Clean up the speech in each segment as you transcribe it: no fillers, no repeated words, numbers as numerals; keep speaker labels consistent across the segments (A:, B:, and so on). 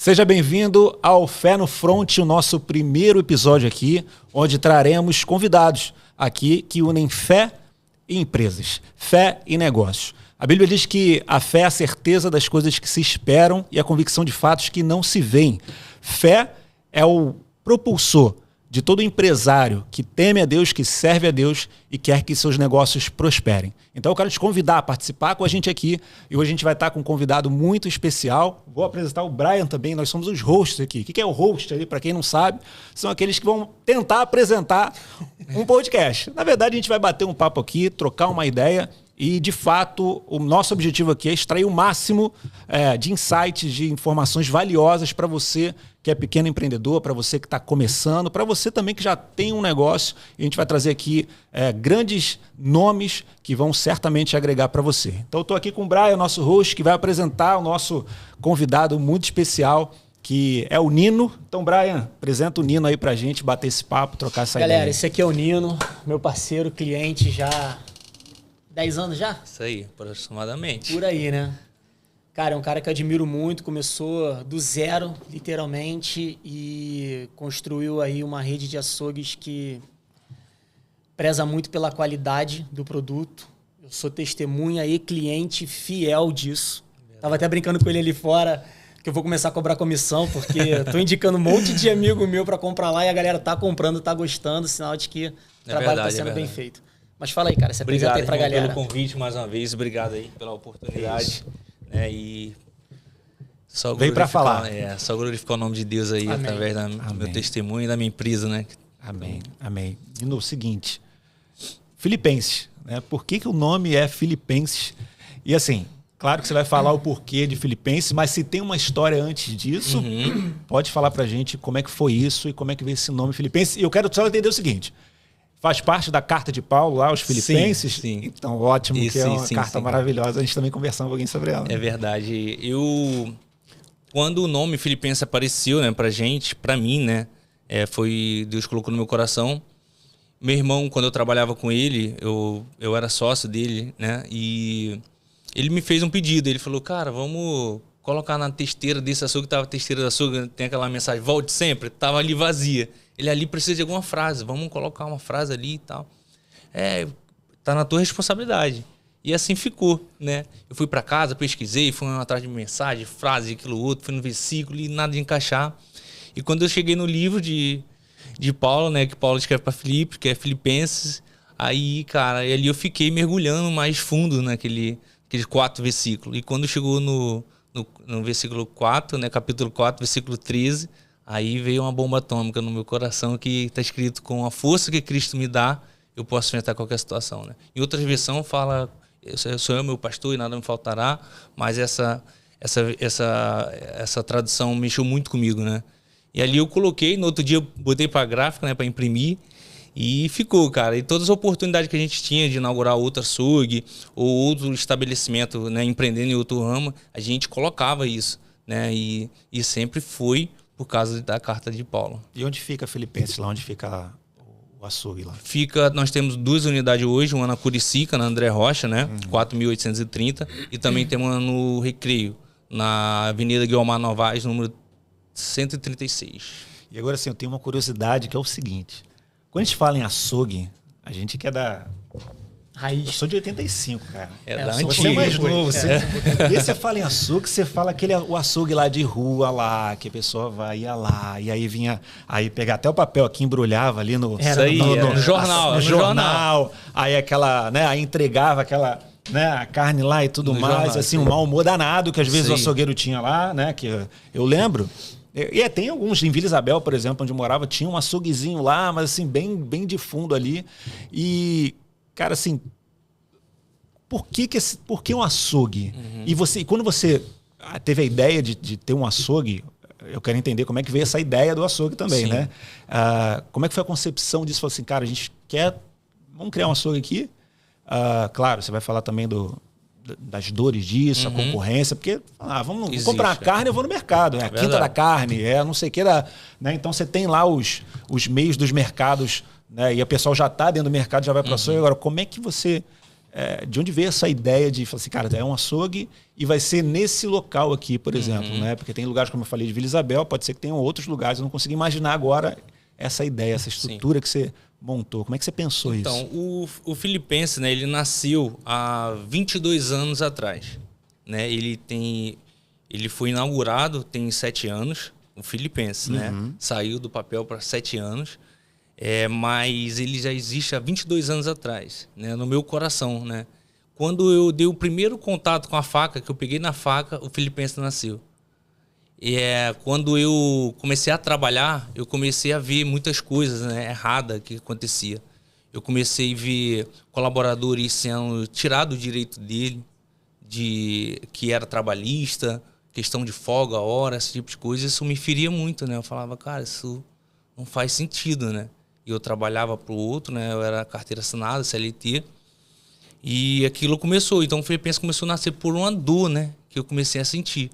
A: Seja bem-vindo ao Fé no Front, o nosso primeiro episódio aqui, onde traremos convidados aqui que unem fé e empresas, fé e negócios. A Bíblia diz que a fé é a certeza das coisas que se esperam e a convicção de fatos que não se veem. Fé é o propulsor de todo empresário que teme a Deus, que serve a Deus e quer que seus negócios prosperem. Então eu quero te convidar a participar com a gente aqui e hoje a gente vai estar com um convidado muito especial. Vou apresentar o Brian também, nós somos os hosts aqui. O que é o host ali? Para quem não sabe, são aqueles que vão tentar apresentar um podcast. Na verdade, a gente vai bater um papo aqui, trocar uma ideia e, de fato, o nosso objetivo aqui é extrair o máximo de insights, de informações valiosas para você que é pequeno empreendedor, para você que está começando, para você também que já tem um negócio. E a gente vai trazer aqui grandes nomes que vão certamente agregar para você. Então, eu estou aqui com o Brian, nosso host, que vai apresentar o nosso convidado muito especial, que é o Nino. Então, Brian, apresenta o Nino aí para a gente, bater esse papo, trocar essa ideia.
B: Galera, esse aqui é o Nino, meu parceiro, cliente já 10 anos já?
C: Isso aí, aproximadamente.
B: Por aí, né? Cara, é um cara que eu admiro muito, começou do zero, literalmente, e construiu aí uma rede de açougues que preza muito pela qualidade do produto. Eu sou testemunha e cliente fiel disso. Tava até brincando com ele ali fora, que eu vou começar a cobrar comissão, porque eu tô indicando um monte de amigo meu para comprar lá e a galera tá comprando, tá gostando, sinal de que o trabalho tá sendo bem feito. Mas fala aí, cara, se apresenta aí pra galera.
C: Obrigado pelo convite mais uma vez, obrigado aí pela oportunidade. E só
A: veio para falar.
C: Só glorificar o nome de Deus aí,
B: amém,
C: através do meu testemunho e da minha empresa, né?
A: Amém, amém. E no seguinte, Filipenses, né? Por que o nome é Filipenses? E assim, claro que você vai falar o porquê de Filipenses, mas se tem uma história antes disso, pode falar pra gente como é que foi isso e como é que veio esse nome Filipenses. E eu quero só entender o seguinte: faz parte da carta de Paulo lá, os Filipenses?
C: Sim.
A: Então, ótimo, que é uma carta maravilhosa. A gente também conversou um pouquinho sobre ela.
C: É verdade. Quando o nome Filipenses apareceu, né, pra mim, né, foi Deus colocou no meu coração. Meu irmão, quando eu trabalhava com ele, eu era sócio dele, né, e ele me fez um pedido. Ele falou, cara, vamos colocar na testeira desse açougue, tava a testeira do açougue, tem aquela mensagem, volte sempre, tava ali vazia. Ele ali precisa de alguma frase, vamos colocar uma frase ali e tal. Tá na tua responsabilidade. E assim ficou, né? Eu fui para casa, pesquisei, fui atrás de mensagem, frase, aquilo outro, fui no versículo e nada de encaixar. E quando eu cheguei no livro de Paulo, né, que Paulo escreve para Filipe, que é Filipenses, aí, cara, e ali eu fiquei mergulhando mais fundo naqueles 4 versículos. E quando chegou no versículo 4, né, capítulo 4, versículo 13, aí veio uma bomba atômica no meu coração que está escrito, com a força que Cristo me dá, eu posso enfrentar qualquer situação, né? Em outras versões fala, sou eu meu pastor e nada me faltará, mas essa tradução mexeu muito comigo, né? E ali eu coloquei, no outro dia eu botei para gráfica, né, para imprimir, e ficou, cara. E todas as oportunidades que a gente tinha de inaugurar outro açougue ou outro estabelecimento, né, empreendendo em outro ramo, a gente colocava isso, né? E sempre foi por causa da carta de Paulo.
A: E onde fica Filipenses lá? Onde fica o açougue lá?
C: Nós temos 2 unidades hoje, uma na Curicica, na André Rocha, né? 4.830, e também temos uma no Recreio, na Avenida Guilmar Novaes, número 136.
A: E agora sim, eu tenho uma curiosidade que é o seguinte: quando a gente fala em açougue, a gente quer dar
B: raiz.
A: Eu sou de 85, cara.
C: Você
A: é mais novo. E você fala em açougue, você fala o açougue lá de rua lá, que a pessoa ia lá, e aí vinha, aí pegar até o papel aqui, embrulhava ali no jornal. Aí aquela, né, aí entregava aquela, né, a carne lá e tudo mais, jornal, assim, um mau humor danado que às vezes o açougueiro tinha lá, né, que eu lembro. E tem alguns, em Vila Isabel, por exemplo, onde eu morava, tinha um açouguezinho lá, mas assim, bem de fundo ali. E, cara, assim, por que um açougue? E quando você teve a ideia de ter um açougue, eu quero entender como é que veio essa ideia do açougue também, né? Como é que foi a concepção disso? Falou assim, cara, a gente vamos criar um açougue aqui. Claro, você vai falar também das dores disso, a concorrência, porque vamos comprar uma carne, eu vou no mercado, a quinta da carne, não sei o que, né? Então você tem lá os meios dos mercados, né? E a pessoa já está dentro do mercado, já vai para o açougue. Agora, como é que você de onde veio essa ideia de falar assim, cara, é um açougue e vai ser nesse local aqui, por exemplo, né? Porque tem lugares, como eu falei, de Vila Isabel, pode ser que tenham outros lugares, eu não consigo imaginar agora essa ideia, essa estrutura que você montou. Como é que você pensou isso?
C: Então, o Filipense, né, ele nasceu há 22 anos atrás, né? Ele foi inaugurado tem 7 anos, o Filipense, né? Saiu do papel para 7 anos. Mas ele já existe há 22 anos atrás, né, no meu coração, né? Quando eu dei o primeiro contato com a faca, que eu peguei na faca, o Filipense nasceu. Quando eu comecei a trabalhar, eu comecei a ver muitas coisas, né, erradas que acontecia. Eu comecei a ver colaboradores sendo tirados o direito dele, que era trabalhista, questão de folga, hora, esse tipo de coisa. Isso me feria muito, né? Eu falava, cara, isso não faz sentido, né? E eu trabalhava para o outro, né? Eu era carteira assinada, CLT. E aquilo começou. Então o Filipense começou a nascer por uma dor, né? Que eu comecei a sentir.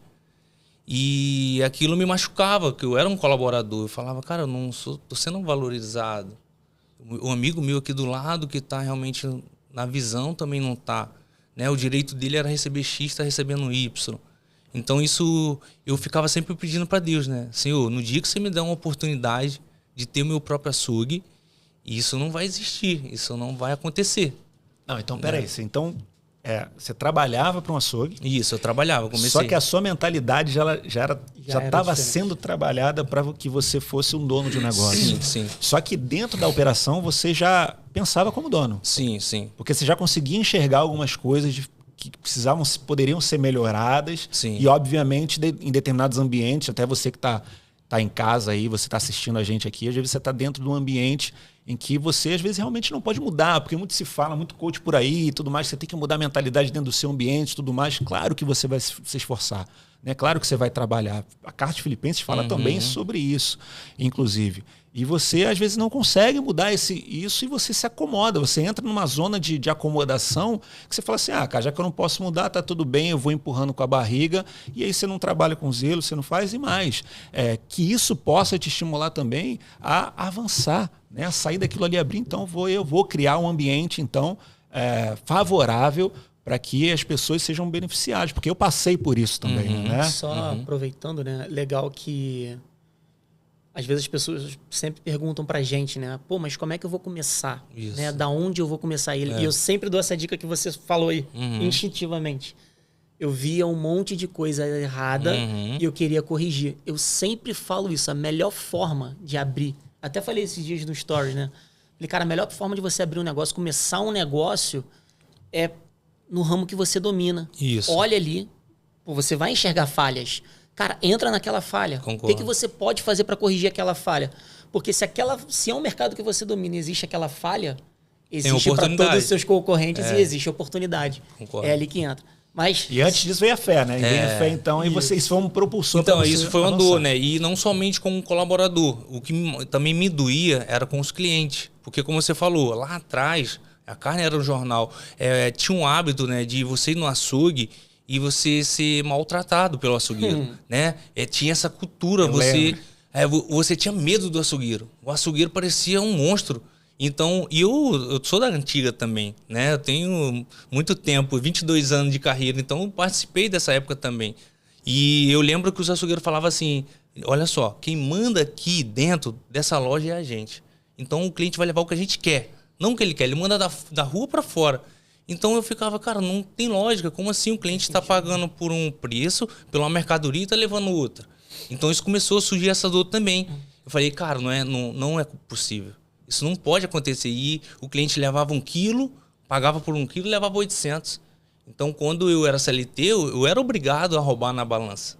C: E aquilo me machucava, que eu era um colaborador. Eu falava, cara, eu não tô sendo valorizado. O amigo meu aqui do lado, que está realmente na visão, também não está. Né? O direito dele era receber X, está recebendo Y. Então isso eu ficava sempre pedindo para Deus, né? Senhor, no dia que você me der uma oportunidade de ter o meu próprio açougue, isso não vai existir, isso não vai acontecer.
A: Não, então peraí, você trabalhava para um açougue.
C: Isso, eu trabalhava, comecei.
A: Só que a sua mentalidade já estava sendo trabalhada para que você fosse um dono de um negócio.
C: Sim, sim.
A: Só que dentro da operação você já pensava como dono.
C: Sim, sim.
A: Porque você já conseguia enxergar algumas coisas que poderiam ser melhoradas.
C: Sim.
A: E, obviamente, em determinados ambientes, até você que está em casa aí, você está assistindo a gente aqui, às vezes você está dentro de um ambiente em que você, às vezes, realmente não pode mudar, porque muito se fala, muito coach por aí e tudo mais, você tem que mudar a mentalidade dentro do seu ambiente e tudo mais. Claro que você vai se esforçar, né? Claro que você vai trabalhar. A Carta de Filipenses fala também sobre isso, inclusive. E você, às vezes, não consegue mudar isso e você se acomoda. Você entra numa zona de acomodação que você fala assim, cara, já que eu não posso mudar, tá tudo bem, eu vou empurrando com a barriga. E aí você não trabalha com zelo, você não faz e mais. Que isso possa te estimular também a avançar, né? A sair daquilo ali, abrir. Então, eu vou criar um ambiente, então, favorável para que as pessoas sejam beneficiadas. Porque eu passei por isso também, né?
B: Só aproveitando, né? Legal que... Às vezes as pessoas sempre perguntam pra gente, né? Pô, mas como é que eu vou começar? Né? Da onde eu vou começar? E eu sempre dou essa dica que você falou aí, instintivamente. Eu via um monte de coisa errada e eu queria corrigir. Eu sempre falo isso, a melhor forma de abrir. Até falei esses dias no Stories, né? Falei, cara, a melhor forma de você abrir um negócio, começar um negócio, é no ramo que você domina.
C: Isso.
B: Olha ali, pô, você vai enxergar falhas. Cara, entra naquela falha.
C: Concordo.
B: O que você pode fazer para corrigir aquela falha? Porque se é um mercado que você domina e existe aquela falha, existe para todos os seus concorrentes e existe oportunidade.
C: Concordo.
B: É ali que entra. Mas,
A: e antes disso veio a fé, né? E veio a fé, então, e isso foi um propulsor para
C: você. Então, isso foi uma
A: avançar.
C: dor, né? E não somente como colaborador. O que também me doía era com os clientes. Porque, como você falou, lá atrás, a carne era um jornal. Tinha um hábito, né, de você ir no açougue e você ser maltratado pelo açougueiro, né? Tinha essa cultura, você tinha medo do açougueiro. O açougueiro parecia um monstro. Então, eu sou da antiga também, né? Eu tenho muito tempo, 22 anos de carreira, então eu participei dessa época também. E eu lembro que os açougueiros falavam assim, olha só, quem manda aqui dentro dessa loja é a gente. Então o cliente vai levar o que a gente quer, não o que ele quer, ele manda da rua para fora. Então eu ficava, cara, não tem lógica. Como assim o cliente está pagando por um preço, pela mercadoria e está levando outra? Então isso começou a surgir essa dor também. Eu falei, cara, não é possível. Isso não pode acontecer. E o cliente levava 1 quilo, pagava por 1 quilo e levava 800. Então quando eu era CLT, eu era obrigado a roubar na balança.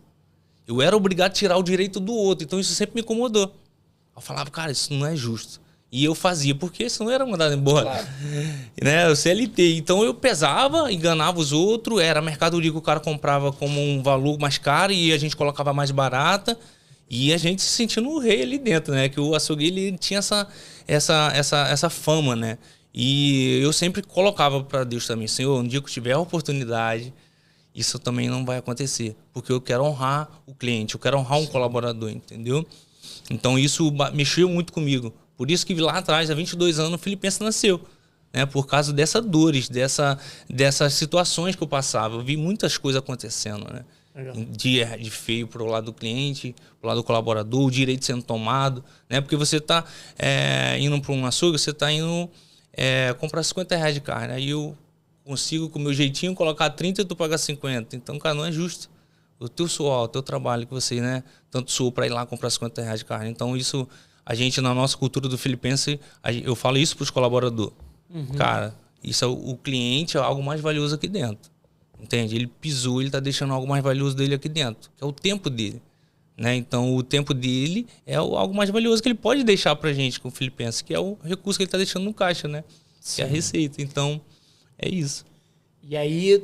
C: Eu era obrigado a tirar o direito do outro. Então isso sempre me incomodou. Eu falava, cara, isso não é justo. E eu fazia, porque senão eu era mandado embora. Claro. Né? O CLT. Então eu pesava, enganava os outros, era a mercadoria que o cara comprava como um valor mais caro e a gente colocava mais barata. E a gente se sentindo o rei ali dentro, né? Que o açougue ele tinha essa fama, né? E eu sempre colocava para Deus também, Senhor, um dia que eu tiver a oportunidade, isso também não vai acontecer. Porque eu quero honrar o cliente, eu quero honrar um colaborador, entendeu? Então isso mexeu muito comigo. Por isso que lá atrás, há 22 anos, o Filipense nasceu. né? Por causa dessas dores, dessas situações que eu passava. Eu vi muitas coisas acontecendo, né? De feio pro lado do cliente, pro lado do colaborador, o direito sendo tomado, né? Porque você tá indo para um açougue, você tá indo comprar R$50 de carne. Aí eu consigo, com o meu jeitinho, colocar 30 e tu pagar 50. Então, cara, não é justo. O teu suor, o teu trabalho que você, né, tanto suou para ir lá comprar R$50 de carne. Então, isso, a gente, na nossa cultura do filipense, eu falo isso para os colaboradores. Cara, isso o cliente é algo mais valioso aqui dentro. Entende? Ele pisou, ele está deixando algo mais valioso dele aqui dentro, que é o tempo dele. Né? Então, o tempo dele é algo mais valioso que ele pode deixar para a gente com o filipense, que é o recurso que ele está deixando no caixa, né? Que é a receita. Então, é isso.
B: E aí,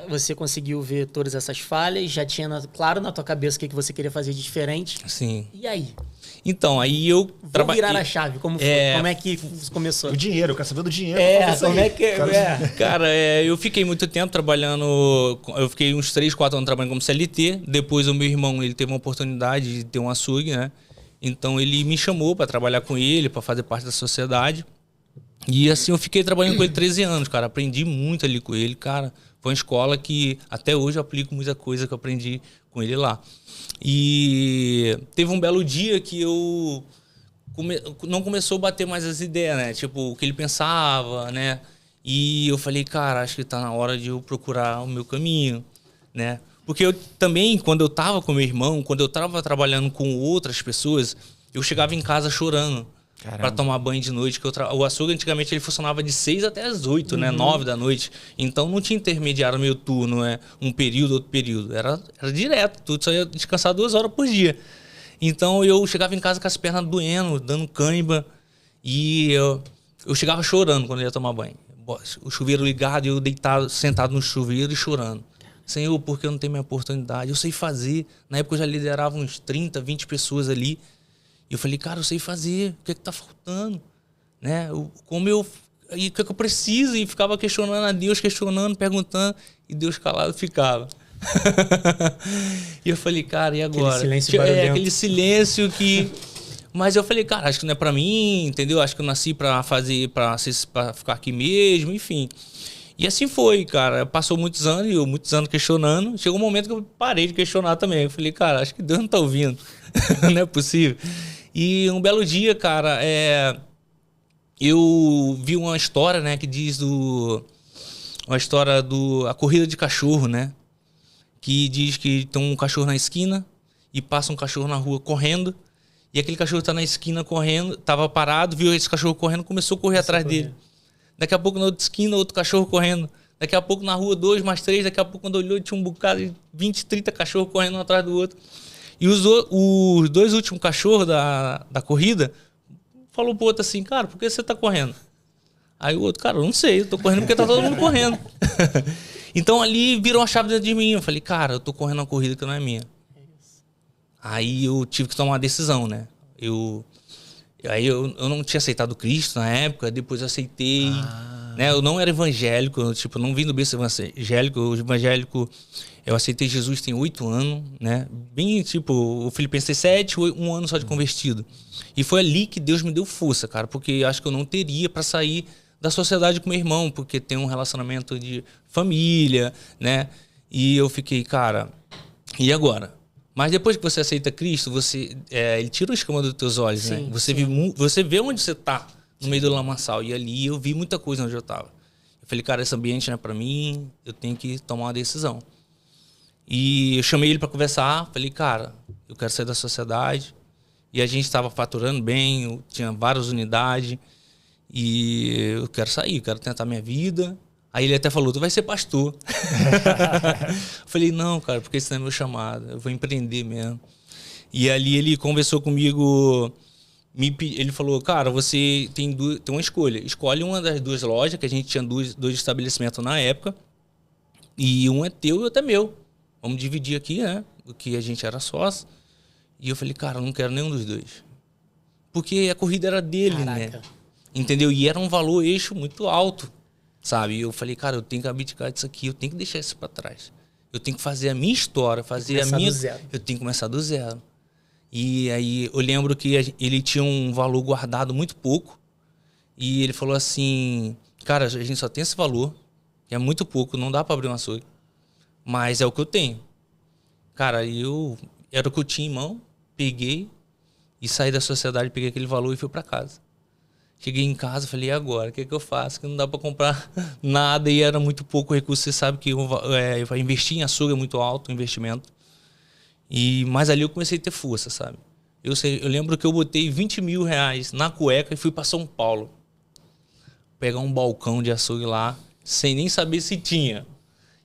B: você conseguiu ver todas essas falhas, já tinha claro na tua cabeça o que você queria fazer de diferente.
C: Sim.
B: E aí?
C: Então, aí eu
B: trabalhei. Virar a chave, como foi? Como é que começou?
A: O dinheiro, eu quero saber do dinheiro.
B: Como é que...
C: Cara, eu fiquei muito tempo trabalhando, eu fiquei uns 3, 4 anos trabalhando como CLT, depois o meu irmão, ele teve uma oportunidade de ter um açougue, né? Então ele me chamou para trabalhar com ele, para fazer parte da sociedade. E assim eu fiquei trabalhando com ele 13 anos, cara. Aprendi muito ali com ele, cara. Foi uma escola que até hoje eu aplico muita coisa que eu aprendi com ele lá. E teve um belo dia que eu não começou a bater mais as ideias, né? Tipo, o que ele pensava, né? E eu falei, cara, acho que tá na hora de eu procurar o meu caminho, né? Porque eu também, quando eu tava com meu irmão, quando eu tava trabalhando com outras pessoas, eu chegava em casa chorando. Para tomar banho de noite. O açougue antigamente ele funcionava de 6 até as 8, né? 9 da noite. Então não tinha intermediário meio turno, né? Um período, outro período. Era direto. Tu só ia descansar 2 horas por dia. Então eu chegava em casa com as pernas doendo, dando cãibra. E eu chegava chorando quando eu ia tomar banho. O chuveiro ligado e eu deitado, sentado no chuveiro e chorando. Senhor, por que eu não tenho minha oportunidade? Eu sei fazer. Na época eu já liderava uns 30, 20 pessoas ali. E eu falei, cara, eu sei fazer, o que é que tá faltando? Né? E o que é que eu preciso? E ficava questionando a Deus, questionando, perguntando, e Deus calado ficava. E eu falei, cara, e agora?
B: Aquele silêncio barulhento.
C: Aquele silêncio que... Mas eu falei, cara, acho que não é pra mim, entendeu? Acho que eu nasci pra ficar aqui mesmo, enfim. E assim foi, cara. Passou muitos anos questionando. Chegou um momento que eu parei de questionar também. Eu falei, cara, acho que Deus não tá ouvindo. Não é possível. E um belo dia, cara, eu vi uma história, né, que diz uma história a corrida de cachorro, né? Que diz que tem um cachorro na esquina e passa um cachorro na rua correndo. E aquele cachorro tá na esquina correndo, tava parado, viu esse cachorro correndo, começou a correr atrás dele. Daqui a pouco na outra esquina, outro cachorro correndo. Daqui a pouco na rua 2 mais 3, daqui a pouco quando olhou tinha um bocado de 20, 30 cachorros correndo um atrás do outro. E os 2 últimos cachorros da corrida falou pro outro assim, cara, por que você tá correndo? Aí o outro, cara, eu não sei, eu tô correndo porque tá todo mundo correndo. Então ali virou uma chave dentro de mim. Eu falei, cara, eu tô correndo uma corrida que não é minha. Aí eu tive que tomar uma decisão, né? Eu não tinha aceitado Cristo na época, depois eu aceitei. Né? Eu não era evangélico, eu não vim do berço evangélico. O evangélico, eu aceitei Jesus tem 8 anos, né? Bem tipo, o Filipenses tem 7, 1 ano só de convertido. E foi ali que Deus me deu força, cara, porque eu acho que eu não teria para sair da sociedade com meu irmão, porque tem um relacionamento de família, né? E eu fiquei, cara, e agora? Mas depois que você aceita Cristo, ele tira o escama dos teus olhos, sim, né? Você vê onde você tá, no meio do lamaçal. E ali eu vi muita coisa onde eu tava. Eu falei, cara, esse ambiente não é pra mim, eu tenho que tomar uma decisão. E eu chamei ele para conversar, falei, cara, eu quero sair da sociedade. E a gente estava faturando bem, eu tinha várias unidades. E eu quero sair, eu quero tentar minha vida. Aí ele até falou, tu vai ser pastor. Eu falei, não, cara, porque isso não é meu chamado, eu vou empreender mesmo. E ali ele conversou comigo, ele falou, cara, você tem uma escolha. Escolhe uma das 2 lojas, que a gente tinha 2 estabelecimentos na época. E um é teu e outro é meu. Vamos dividir aqui, né? Porque a gente era sócio. E eu falei, cara, eu não quero nenhum dos 2. Porque a corrida era dele, né? Entendeu? E era um valor eixo muito alto. Sabe? E eu falei, cara, eu tenho que abdicar disso aqui, eu tenho que deixar isso para trás. Eu tenho que fazer a minha história, fazer a minha... Eu tenho que começar do zero. E aí eu lembro que ele tinha um valor guardado muito pouco. E ele falou assim, cara, a gente só tem esse valor, que é muito pouco, não dá para abrir um açougue. Mas é o que eu tenho. Cara, era o que eu tinha em mão, peguei e saí da sociedade, peguei aquele valor e fui para casa. Cheguei em casa, falei, e agora? O que eu faço? Que não dá para comprar nada e era muito pouco recurso. Você sabe que investir em açougue é muito alto o investimento. Mas ali eu comecei a ter força, sabe? Eu lembro que eu botei 20 mil reais na cueca e fui para São Paulo. Pegar um balcão de açougue lá, sem nem saber se tinha.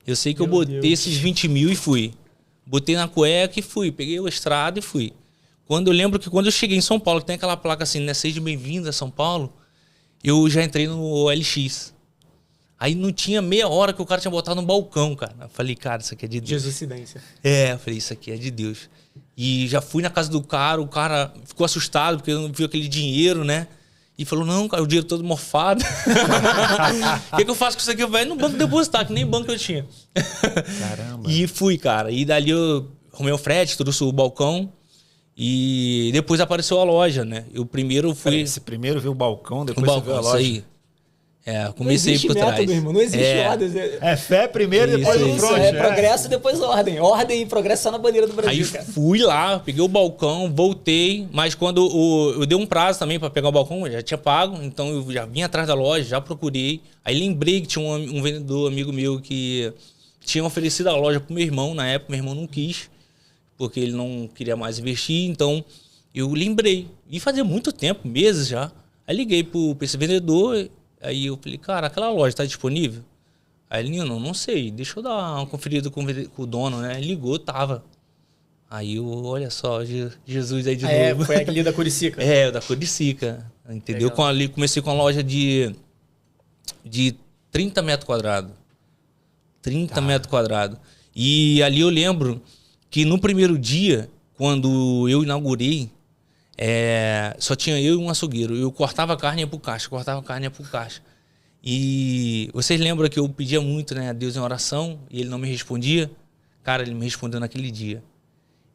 C: Eu sei que eu botei esses 20 mil e fui. Botei na cueca e fui. Peguei o estrada e fui. Eu lembro que quando eu cheguei em São Paulo, tem aquela placa assim, né? Seja bem-vindo a São Paulo. Eu já entrei no OLX. Aí não tinha meia hora que o cara tinha botado no balcão, cara. Eu falei, cara, isso aqui é de Deus.
B: Jesucidência.
C: Eu falei, isso aqui é de Deus. E já fui na casa do cara, o cara ficou assustado porque não viu aquele dinheiro, né? E falou, não, cara, o dinheiro todo mofado. O que eu faço com isso aqui? Eu falei, no banco depositar, que nem banco eu tinha.
A: Caramba.
C: E fui, cara. E dali eu arrumei o frete, trouxe o balcão. E depois apareceu a loja, né? Eu primeiro fui...
A: Você primeiro viu o balcão, depois você viu a loja.
C: Isso aí. Comecei por trás.
B: Método, irmão, não existe ordem.
A: É fé primeiro, depois o front.
B: Progresso, depois ordem. Ordem e progresso só na bandeira do Brasil,
C: aí
B: cara.
C: Fui lá, peguei o balcão, voltei, mas quando eu dei um prazo também para pegar o balcão, eu já tinha pago, então eu já vim atrás da loja, já procurei. Aí lembrei que tinha um vendedor amigo meu que tinha oferecido a loja pro meu irmão, na época meu irmão não quis, porque ele não queria mais investir, então eu lembrei. E fazia muito tempo, meses já. Aí liguei pra esse vendedor, aí eu falei, cara, aquela loja tá disponível? Aí ele, não sei, deixa eu dar uma conferida com o dono, né? Ele ligou, tava. Aí olha só, Jesus aí de novo.
B: Foi aquele da Curicica.
C: O da Curicica, entendeu?
B: Legal.
C: Ali comecei com uma loja de 30 metros quadrados. 30 metros quadrados. E ali eu lembro que no primeiro dia, quando eu inaugurei, só tinha eu e um açougueiro. Eu cortava a carne e ia pro caixa, E vocês lembram que eu pedia muito, né, a Deus em oração e ele não me respondia? Cara, ele me respondeu naquele dia.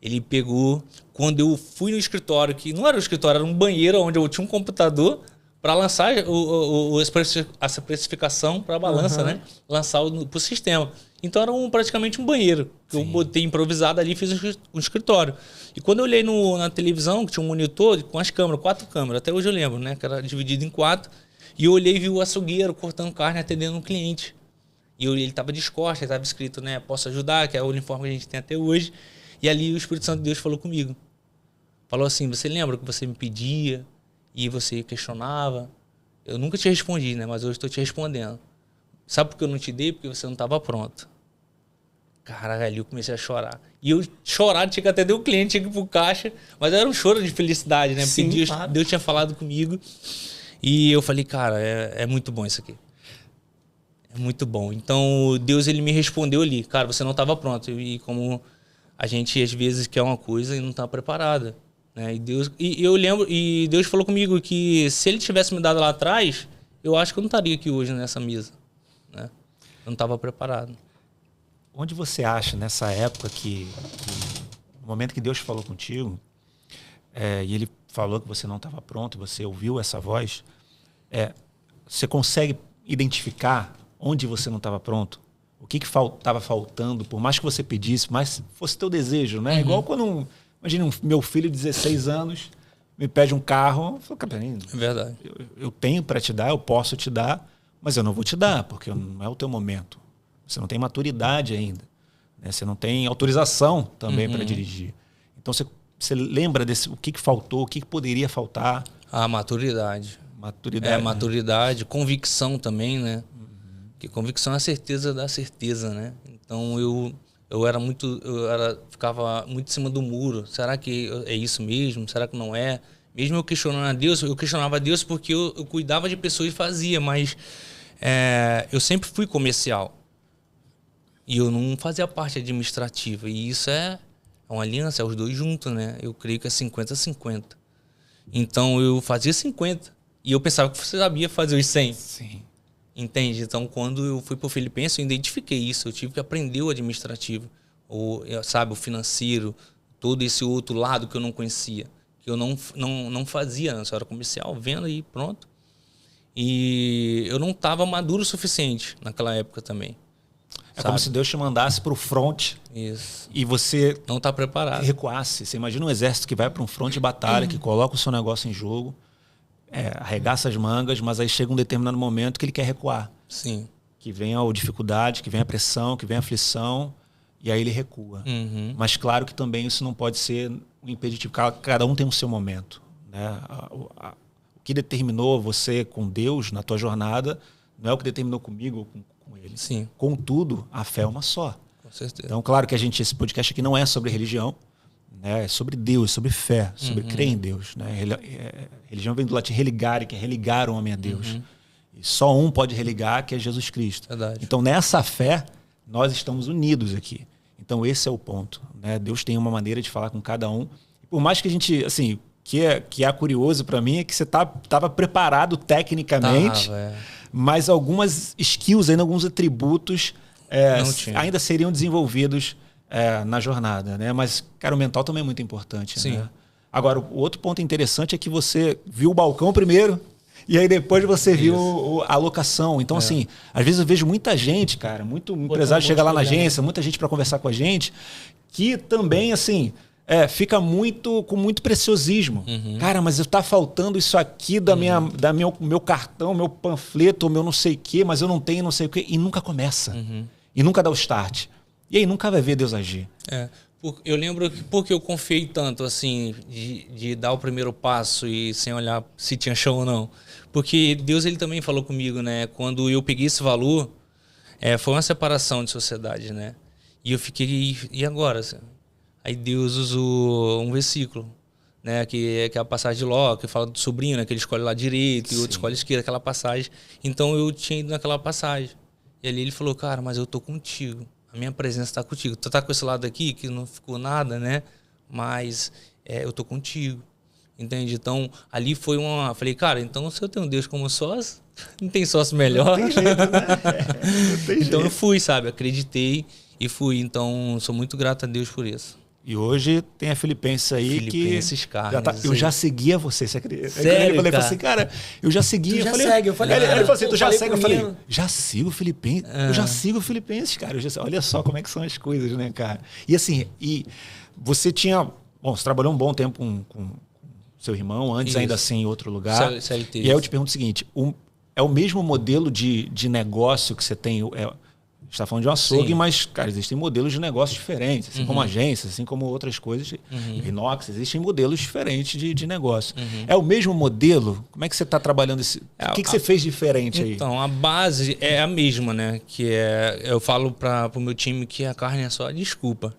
C: Ele pegou, quando eu fui no escritório, que não era um escritório, era um banheiro onde eu tinha um computador para lançar essa precificação para a balança, né? Lançar pro sistema. Então era praticamente um banheiro que eu botei improvisado ali e fiz um escritório. E quando eu olhei na televisão, que tinha um monitor com as câmeras, 4 câmeras, até hoje eu lembro, né? Que era dividido em 4. E eu olhei e vi o açougueiro cortando carne, atendendo um cliente. E ele estava de costas, estava escrito, né? Posso ajudar, que é o uniforme que a gente tem até hoje. E ali o Espírito Santo de Deus falou comigo. Falou assim, você lembra que você me pedia e você questionava? Eu nunca te respondi, né? Mas hoje estou te respondendo. Sabe por que eu não te dei? Porque você não estava pronto. Caralho, ali eu comecei a chorar. E eu chorar, tinha que atender o cliente, tinha que ir pro caixa. Mas era um choro de felicidade, né?
B: Sim,
C: porque
B: claro.
C: Deus tinha falado comigo. E eu falei, cara, é muito bom isso aqui. É muito bom. Então, Deus, ele me respondeu ali. Cara, você não estava pronto. E como a gente, às vezes, quer uma coisa e não está preparada. Né? Eu lembro, e Deus falou comigo que se ele tivesse me dado lá atrás, eu acho que eu não estaria aqui hoje nessa mesa. Né? Eu não estava preparado.
A: Onde você acha, nessa época, que no momento que Deus falou contigo, e ele falou que você não estava pronto, você ouviu essa voz, você consegue identificar onde você não estava pronto? O que estava faltando? Por mais que você pedisse, mas fosse teu desejo, né? Igual quando, imagina, meu filho de 16 anos me pede um carro, eu falo, cara,
C: É verdade.
A: eu tenho para te dar, eu posso te dar, mas eu não vou te dar, porque não é o teu momento. Você não tem maturidade ainda. Né? Você não tem autorização também para dirigir. Então, você lembra o que faltou, o que poderia faltar?
C: A maturidade.
A: Maturidade.
C: Maturidade, convicção também, né? Porque convicção é a certeza da certeza, né? Então, ficava muito em cima do muro. Será que é isso mesmo? Será que não é? Mesmo eu questionando a Deus, eu questionava a Deus porque eu cuidava de pessoas e fazia, mas eu sempre fui comercial. E eu não fazia parte administrativa. E isso é uma aliança, é os dois juntos, né? Eu creio que é 50-50. Então, eu fazia 50. E eu pensava que você sabia fazer os 100.
A: Sim.
C: Entende? Então, quando eu fui para o Filipenses, eu identifiquei isso. Eu tive que aprender o administrativo, o financeiro, todo esse outro lado que eu não conhecia, que eu não fazia, né? Eu só era comercial, venda e pronto. E eu não estava maduro o suficiente naquela época também.
A: É como se Deus te mandasse para o front e você
C: não está preparado.
A: Recuasse. Você imagina um exército que vai para um front de batalha, que coloca o seu negócio em jogo, arregaça as mangas, mas aí chega um determinado momento que ele quer recuar.
C: Sim.
A: Que vem a dificuldade, que vem a pressão, que vem a aflição, e aí ele recua. Mas claro que também isso não pode ser um impeditivo. Cada um tem o seu momento, né? O que determinou você com Deus na tua jornada não é o que determinou comigo ou com ele.
C: Sim.
A: Contudo, a fé é uma só.
C: Com certeza.
A: Então, claro que esse podcast aqui não é sobre religião, né? É sobre Deus, sobre fé, sobre crer em Deus, né? Religião vem do latim religare, que é religar o homem a Deus. E só um pode religar, que é Jesus Cristo.
C: Verdade.
A: Então, nessa fé, nós estamos unidos aqui. Então, esse é o ponto, né? Deus tem uma maneira de falar com cada um. E por mais que a gente, assim, que é curioso para mim, é que você estava preparado tecnicamente, mas algumas skills, ainda alguns atributos ainda seriam desenvolvidos na jornada, né? Mas, cara, o mental também é muito importante.
C: Sim.
A: Né? Agora, o outro ponto interessante é que você viu o balcão primeiro, e aí depois você viu a locação. Então, assim, às vezes eu vejo muita gente, cara, muito empresário chega lá na agência, muita gente para conversar com a gente, que também, assim, fica com muito preciosismo. Cara, mas está faltando isso aqui meu cartão, meu panfleto, meu não sei o quê, mas eu não tenho não sei o quê. E nunca começa. E nunca dá o start. E aí nunca vai ver Deus agir.
C: Eu lembro que porque eu confiei tanto, assim, de dar o primeiro passo e sem olhar se tinha chão ou não. Porque Deus, ele também falou comigo, né? Quando eu peguei esse valor, foi uma separação de sociedade, né? E eu fiquei, e agora? Aí Deus usou um versículo, né? Que é a passagem de Ló, que fala do sobrinho, né? Que ele escolhe lá direito e o outro escolhe esquerda, aquela passagem. Então eu tinha ido naquela passagem. E ali ele falou, cara, mas eu tô contigo. A minha presença está contigo. Tu tá com esse lado aqui, que não ficou nada, né? Mas eu tô contigo. Entende? Então, ali foi falei, cara, então se eu tenho Deus como sócio, não tem sócio melhor.
A: Não tem jeito, né? Não tem
C: então
A: jeito.
C: eu fui, sabe? Acreditei e fui. Então, sou muito grato a Deus por isso.
A: E hoje tem a Filipenses aí
C: Filipenses, cara.
A: Eu já seguia você acredita?
C: Sério,
A: eu falei assim, cara, eu já seguia.
B: Eu falei,
A: ele falou assim, tu já segue? Eu falei,
B: menino.
A: já sigo o Filipenses. Eu já sigo o Filipenses, cara. Olha só como é que são as coisas, né, cara? E assim, você tinha... Bom, você trabalhou um bom tempo com seu irmão, antes ainda assim em outro lugar.
C: CLT,
A: e aí eu te pergunto o seguinte, é o mesmo modelo de negócio que você tem... A gente está falando de um açougue, mas, cara, existem modelos de negócio diferentes, assim como agências, assim como outras coisas. Inox, existem modelos diferentes de negócio. É o mesmo modelo? Como é que você está trabalhando esse... O que você fez diferente aí?
C: Então, a base é a mesma, né? Eu falo para o meu time que a carne é só a desculpa,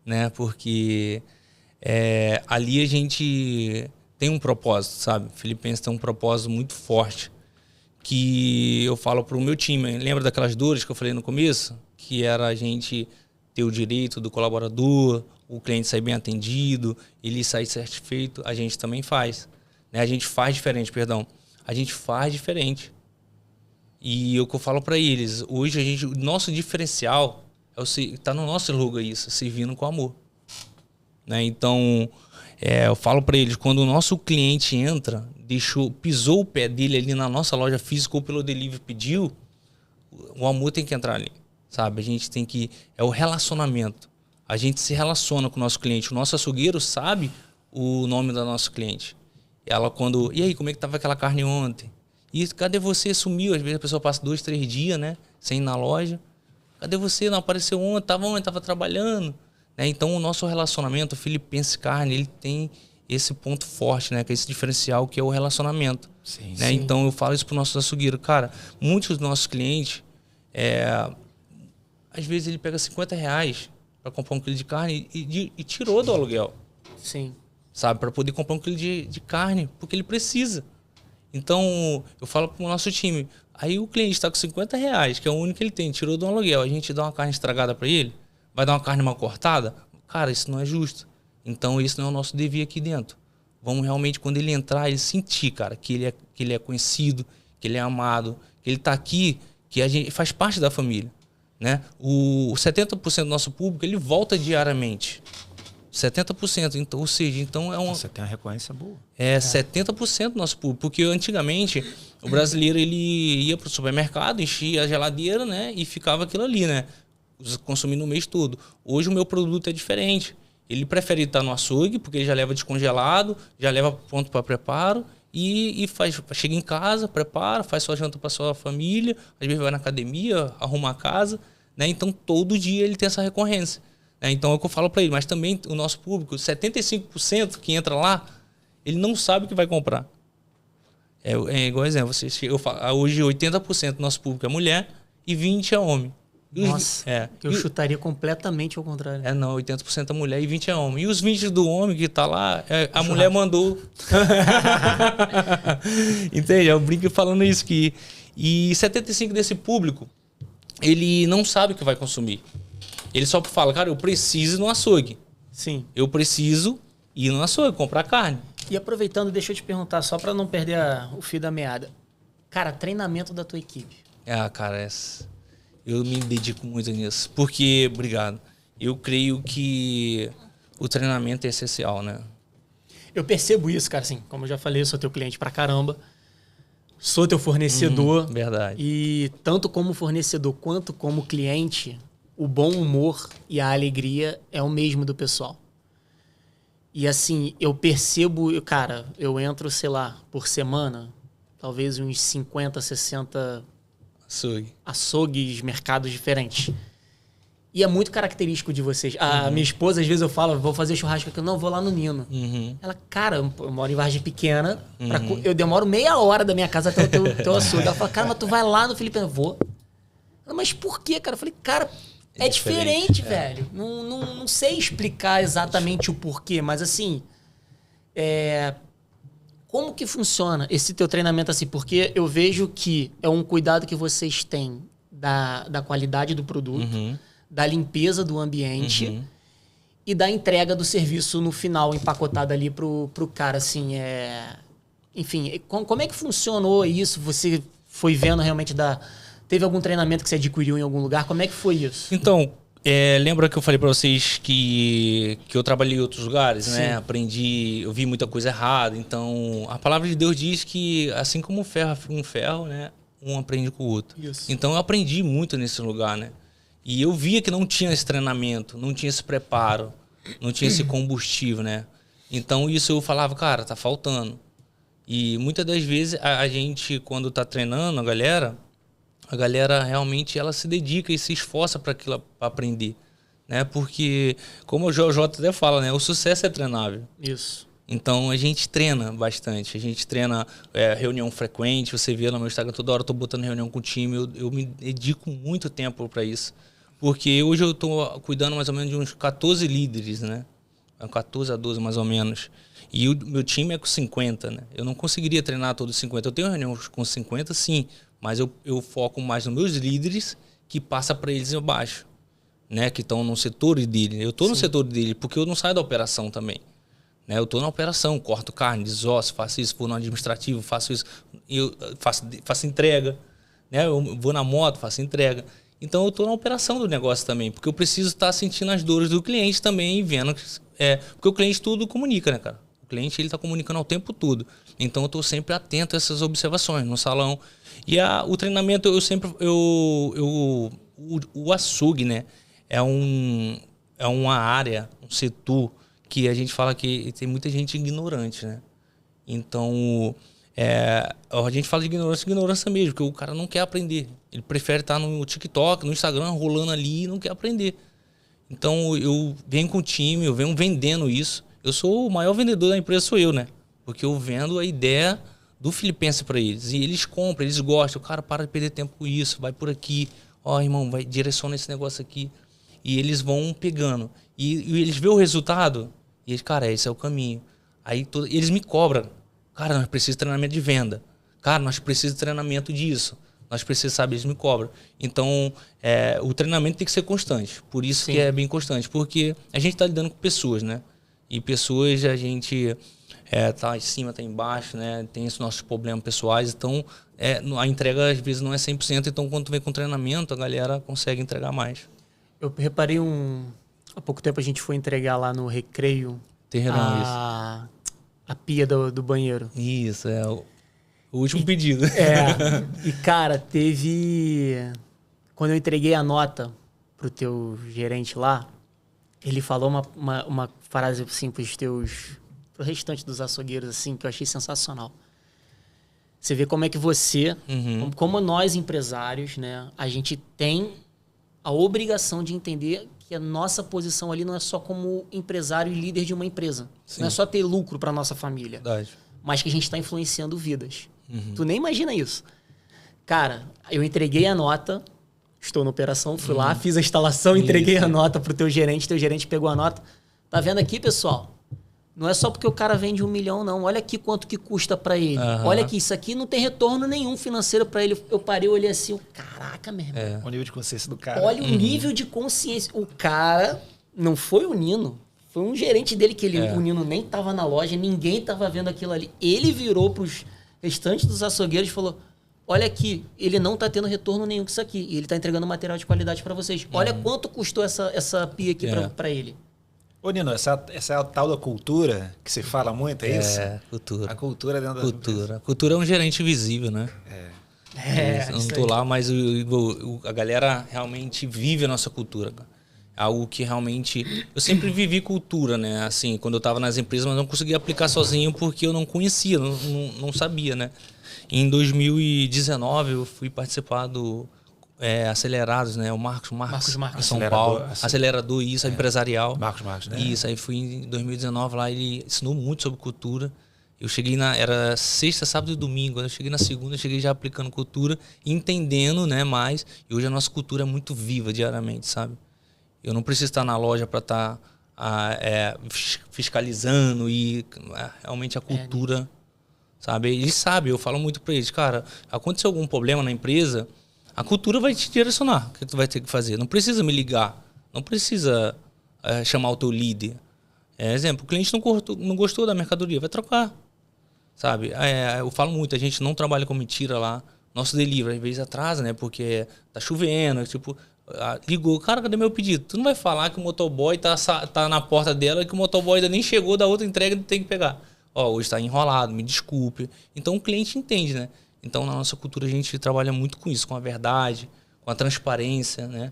C: né? Porque ali a gente tem um propósito, sabe? Filipenses tem um propósito muito forte. Que eu falo para o meu time, lembra daquelas dores que eu falei no começo? Que era a gente ter o direito do colaborador, o cliente sair bem atendido, ele sair satisfeito, a gente também faz. Né? A gente faz diferente. E o que eu falo para eles, hoje o nosso diferencial está no nosso logo isso, servindo com amor. Né? Então, eu falo para eles, quando o nosso cliente entra, pisou o pé dele ali na nossa loja física ou pelo delivery pediu, o amor tem que entrar ali, sabe? A gente tem que... É o relacionamento. A gente se relaciona com o nosso cliente. O nosso açougueiro sabe o nome da nossa cliente. E aí, como é que tava aquela carne ontem? E cadê você? Sumiu. Às vezes a pessoa passa 2, 3 dias, né? Sem ir na loja. Cadê você? Não apareceu ontem. Tava trabalhando. Né? Então, o nosso relacionamento, o Filipenses Carne, ele tem... esse ponto forte, né? Que é esse diferencial que é o relacionamento.
A: Sim,
C: né?
A: sim.
C: Então eu falo isso para o nosso açougueiro. Cara, muitos dos nossos clientes, às vezes ele pega R$50 para comprar um quilo de carne e tirou do aluguel.
B: Sim.
C: Sabe? Para poder comprar um quilo de carne, porque ele precisa. Então eu falo para o nosso time, aí o cliente está com R$50, que é o único que ele tem, tirou do aluguel, a gente dá uma carne estragada para ele, vai dar uma carne mal cortada? Cara, isso não é justo. Então, isso não é o nosso dever aqui dentro. Vamos realmente, quando ele entrar, ele sentir, cara, que ele é conhecido, que ele é amado, que ele está aqui, que a gente faz parte da família. Né? O 70% do nosso público, ele volta diariamente. 70%. Então, ou seja, então é uma...
A: Você tem uma recorrência boa.
C: 70% do nosso público. Porque antigamente o brasileiro ele ia para o supermercado, enchia a geladeira, né? E ficava aquilo ali, né? Consumindo o mês todo. Hoje o meu produto é diferente. Ele prefere estar no açougue, porque ele já leva descongelado, já leva pronto para preparo e chega em casa, prepara, faz sua janta para sua família, às vezes vai na academia, arruma a casa, né? Então todo dia ele tem essa recorrência. Então é o que eu falo para ele, mas também o nosso público, 75% que entra lá, ele não sabe o que vai comprar. É igual exemplo, hoje 80% do nosso público é mulher e 20% é homem.
B: Nossa, eu chutaria completamente ao contrário.
C: Não, 80% é mulher e 20% é homem. E os 20% do homem que tá lá, a mulher mandou. Entende? Eu brinco falando isso que... E 75% desse público, ele não sabe o que vai consumir. Ele só fala, cara, eu preciso ir no açougue.
B: Sim.
C: Eu preciso ir no açougue, comprar carne.
B: E aproveitando, deixa eu te perguntar, só para não perder o fio da meada. Cara, treinamento da tua equipe.
C: Cara, eu me dedico muito nisso. Porque, obrigado, eu creio que o treinamento é essencial, né?
B: Eu percebo isso, cara, assim, como eu já falei, eu sou teu cliente pra caramba. Sou teu fornecedor.
C: Verdade.
B: E tanto como fornecedor quanto como cliente, o bom humor e a alegria é o mesmo do pessoal. E assim, eu percebo, cara, eu entro, sei lá, por semana, talvez uns 50, 60 açougues, mercados diferentes. E é muito característico de vocês. A minha esposa, às vezes eu falo, vou fazer churrasco aqui, não, vou lá no Nino. Ela, cara, eu moro em Vargem Pequena, eu demoro meia hora da minha casa até o teu açougue. Ela fala, cara, mas tu vai lá no Felipe? Eu vou. Ela, mas por quê, cara? Eu falei, cara, é diferente, velho. Não sei explicar exatamente o porquê, mas assim, como que funciona esse teu treinamento assim? Porque eu vejo que é um cuidado que vocês têm da qualidade do produto, da limpeza do ambiente e da entrega do serviço no final, empacotado ali pro cara, assim, Enfim, como é que funcionou isso? Você foi vendo realmente Teve algum treinamento que você adquiriu em algum lugar? Como é que foi isso?
C: Então, lembra que eu falei para vocês que eu trabalhei em outros lugares, né? Aprendi, eu vi muita coisa errada. Então, a palavra de Deus diz que assim como um ferro afia um ferro, né? Um aprende com o outro. Isso. Então, eu aprendi muito nesse lugar, né? E eu via que não tinha esse treinamento, não tinha esse preparo, não tinha esse combustível, né? Então, isso eu falava, cara, tá faltando. E muitas das vezes a gente, quando tá treinando a galera realmente ela se dedica e se esforça para aquilo, para aprender, né? Porque, como o Jota até fala, né? O sucesso é treinável.
B: Isso.
C: Então, a gente treina bastante. A gente treina reunião frequente. Você vê no meu Instagram, toda hora eu tô botando reunião com o time. Eu me dedico muito tempo para isso. Porque hoje eu tô cuidando mais ou menos de uns 14 líderes, né? 14 a 12 mais ou menos. E o meu time é com 50, né? Eu não conseguiria treinar todos os 50. Eu tenho reunião com 50, sim. Mas eu foco mais nos meus líderes que passa para eles abaixo, né? Que estão no setor dele. Eu estou no setor dele porque eu não saio da operação também. Né? Eu estou na operação, corto carne, desosso, faço isso, vou no administrativo, faço isso, eu faço entrega. Né? Eu vou na moto, faço entrega. Então eu estou na operação do negócio também, porque eu preciso estar sentindo as dores do cliente também e vendo. Porque o cliente tudo comunica, né, cara? O cliente ele está comunicando ao tempo todo. Então eu estou sempre atento a essas observações no salão. E o treinamento, o açougue, né? É uma área, um setor que a gente fala que tem muita gente ignorante, né? Então, a gente fala de ignorância mesmo, porque o cara não quer aprender. Ele prefere estar no TikTok, no Instagram, rolando ali e não quer aprender. Então, eu venho com o time, eu venho vendendo isso. Eu sou o maior vendedor da empresa, sou eu, né? Porque eu vendo a ideia do Filipense para eles. E eles compram, eles gostam. O cara, para de perder tempo com isso, vai por aqui. Ó, irmão, vai, direciona esse negócio aqui. E eles vão pegando. E eles vê o resultado. E eles, cara, esse é o caminho. Aí eles me cobram. Cara, nós precisamos de treinamento de venda. Cara, nós precisamos de treinamento disso. Nós precisamos, sabe, eles me cobram. Então, o treinamento tem que ser constante. Por isso que é bem constante. Porque a gente está lidando com pessoas, né? E pessoas, a gente tá em cima, tá embaixo, né? Tem esses nossos problemas pessoais. Então, a entrega às vezes não é 100%. Então, quando tu vem com treinamento, a galera consegue entregar mais.
B: Eu reparei Há pouco tempo a gente foi entregar lá no Recreio
C: Terreirão,
B: a pia do banheiro.
C: Isso, é o último pedido.
B: E cara, teve... Quando eu entreguei a nota pro teu gerente lá, ele falou uma frase assim pro restante dos açougueiros, assim, que eu achei sensacional. Você vê como é que você, como nós empresários, né, a gente tem a obrigação de entender que a nossa posição ali não é só como empresário e líder de uma empresa. Sim. Não é só ter lucro para nossa família.
C: Verdade.
B: Mas que a gente está influenciando vidas. Tu nem imagina isso. Cara, eu entreguei a nota, estou na operação, fui lá, fiz a instalação, entreguei a nota pro teu gerente pegou a nota. Tá vendo aqui, pessoal? Não é só porque o cara vende 1 milhão, não. Olha aqui quanto que custa para ele. Olha aqui, isso aqui não tem retorno nenhum financeiro para ele. Eu parei, olhei assim, caraca, meu irmão.
A: O nível de consciência do cara.
B: Olha o nível de consciência. O cara não foi o Nino. Foi um gerente dele que o Nino nem tava na loja, ninguém tava vendo aquilo ali. Ele virou pros restantes dos açougueiros e falou, olha aqui, ele não tá tendo retorno nenhum com isso aqui. E ele tá entregando material de qualidade para vocês. Olha quanto custou essa pia aqui para ele.
A: Ô, Nino, essa é a tal da cultura que você fala muito, é isso?
C: Cultura.
A: A cultura dentro da
C: cultura. A cultura é um gerente visível, né? Eu não tô lá, mas a galera realmente vive a nossa cultura. Algo que realmente... Eu sempre vivi cultura, né? Assim, quando eu tava nas empresas, mas não conseguia aplicar sozinho porque eu não conhecia, não sabia, né? Em 2019, eu fui participar do... Acelerados, né? O Marcos em São Paulo. Acelerador, isso, empresarial.
A: Marcos, né?
C: Isso, aí fui em 2019 lá, ele ensinou muito sobre cultura. Eu cheguei era sexta, sábado e domingo. Quando eu cheguei na segunda, eu cheguei já aplicando cultura, entendendo, né, mais. E hoje a nossa cultura é muito viva diariamente, sabe? Eu não preciso estar na loja para estar fiscalizando e realmente a cultura, sabe? Eles sabem, eu falo muito para eles, cara, aconteceu algum problema na empresa... A cultura vai te direcionar o que tu vai ter que fazer. Não precisa me ligar. Não precisa chamar o teu líder. Exemplo, o cliente não gostou da mercadoria, vai trocar. Sabe? Eu falo muito, a gente não trabalha com mentira lá. Nosso delivery, às vezes, atrasa, né? Porque tá chovendo, tipo... ligou, cara, cadê meu pedido? Tu não vai falar que o motoboy tá na porta dela e que o motoboy ainda nem chegou da outra entrega e tem que pegar. Hoje tá enrolado, me desculpe. Então o cliente entende, né? Então, na nossa cultura, a gente trabalha muito com isso, com a verdade, com a transparência, né?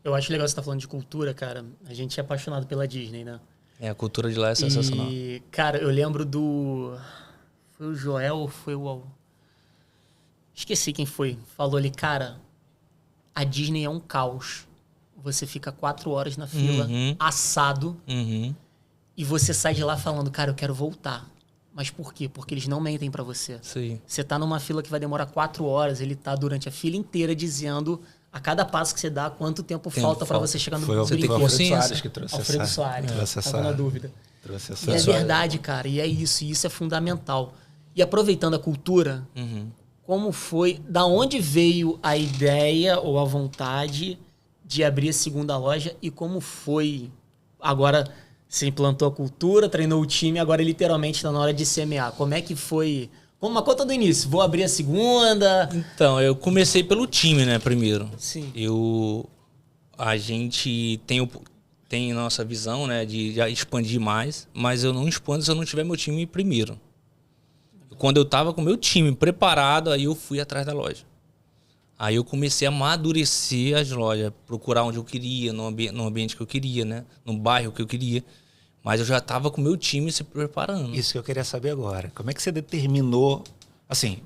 B: Eu acho legal você estar falando de cultura, cara. A gente é apaixonado pela Disney, né?
C: A cultura de lá é sensacional.
B: E, cara, eu lembro do... Foi o Joel, foi o... Esqueci quem foi. Falou ali, cara, a Disney é um caos. Você fica 4 horas na fila, assado, e você sai de lá falando, cara, eu quero voltar. Mas por quê? Porque eles não mentem pra você.
C: Sim.
B: Você tá numa fila que vai demorar 4 horas, ele tá durante a fila inteira dizendo a cada passo que você dá quanto tempo falta pra você chegar no brinquedo.
C: Foi o Alfredo Soares
A: que trouxe
B: Alfredo Soares, tava na dúvida.
A: Trouxe
B: e é verdade, cara, e é isso, e isso é fundamental. E aproveitando a cultura, como foi, da onde veio a ideia ou a vontade de abrir a segunda loja e como foi agora... Você implantou a cultura, treinou o time, agora literalmente está na hora de semear. Como é que foi? Uma conta do início. Vou abrir a segunda.
C: Então, eu comecei pelo time, né, primeiro.
B: Sim.
C: A gente tem nossa visão, né, de expandir mais, mas eu não expando se eu não tiver meu time primeiro. Quando eu estava com meu time preparado, aí eu fui atrás da loja. Aí eu comecei a amadurecer as lojas, procurar onde eu queria, no ambiente que eu queria, né, no bairro que eu queria. Mas eu já estava com o meu time se preparando.
A: Isso que eu queria saber agora. Como é que você determinou... Assim,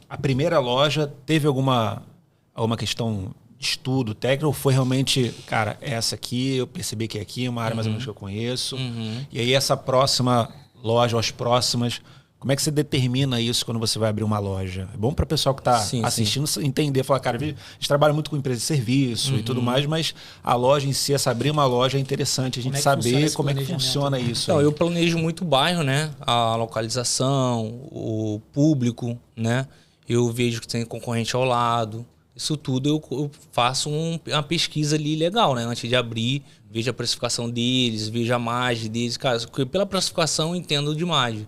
A: a primeira loja teve alguma questão de estudo técnico ou foi realmente, cara, essa aqui, eu percebi que é aqui, uma área mais ou menos que eu conheço. E aí essa próxima loja ou as próximas... Como é que você determina isso quando você vai abrir uma loja? É bom para o pessoal que está assistindo entender, falar, cara, a gente trabalha muito com empresa de serviço e tudo mais, mas a loja em si, abrir uma loja é interessante a gente saber como é que funciona isso.
C: Então, eu planejo muito o bairro, né? A localização, o público, né? Eu vejo que tem concorrente ao lado. Isso tudo eu faço uma pesquisa ali legal, né? Antes de abrir, vejo a precificação deles, vejo a margem deles. Cara, pela precificação eu entendo de margem.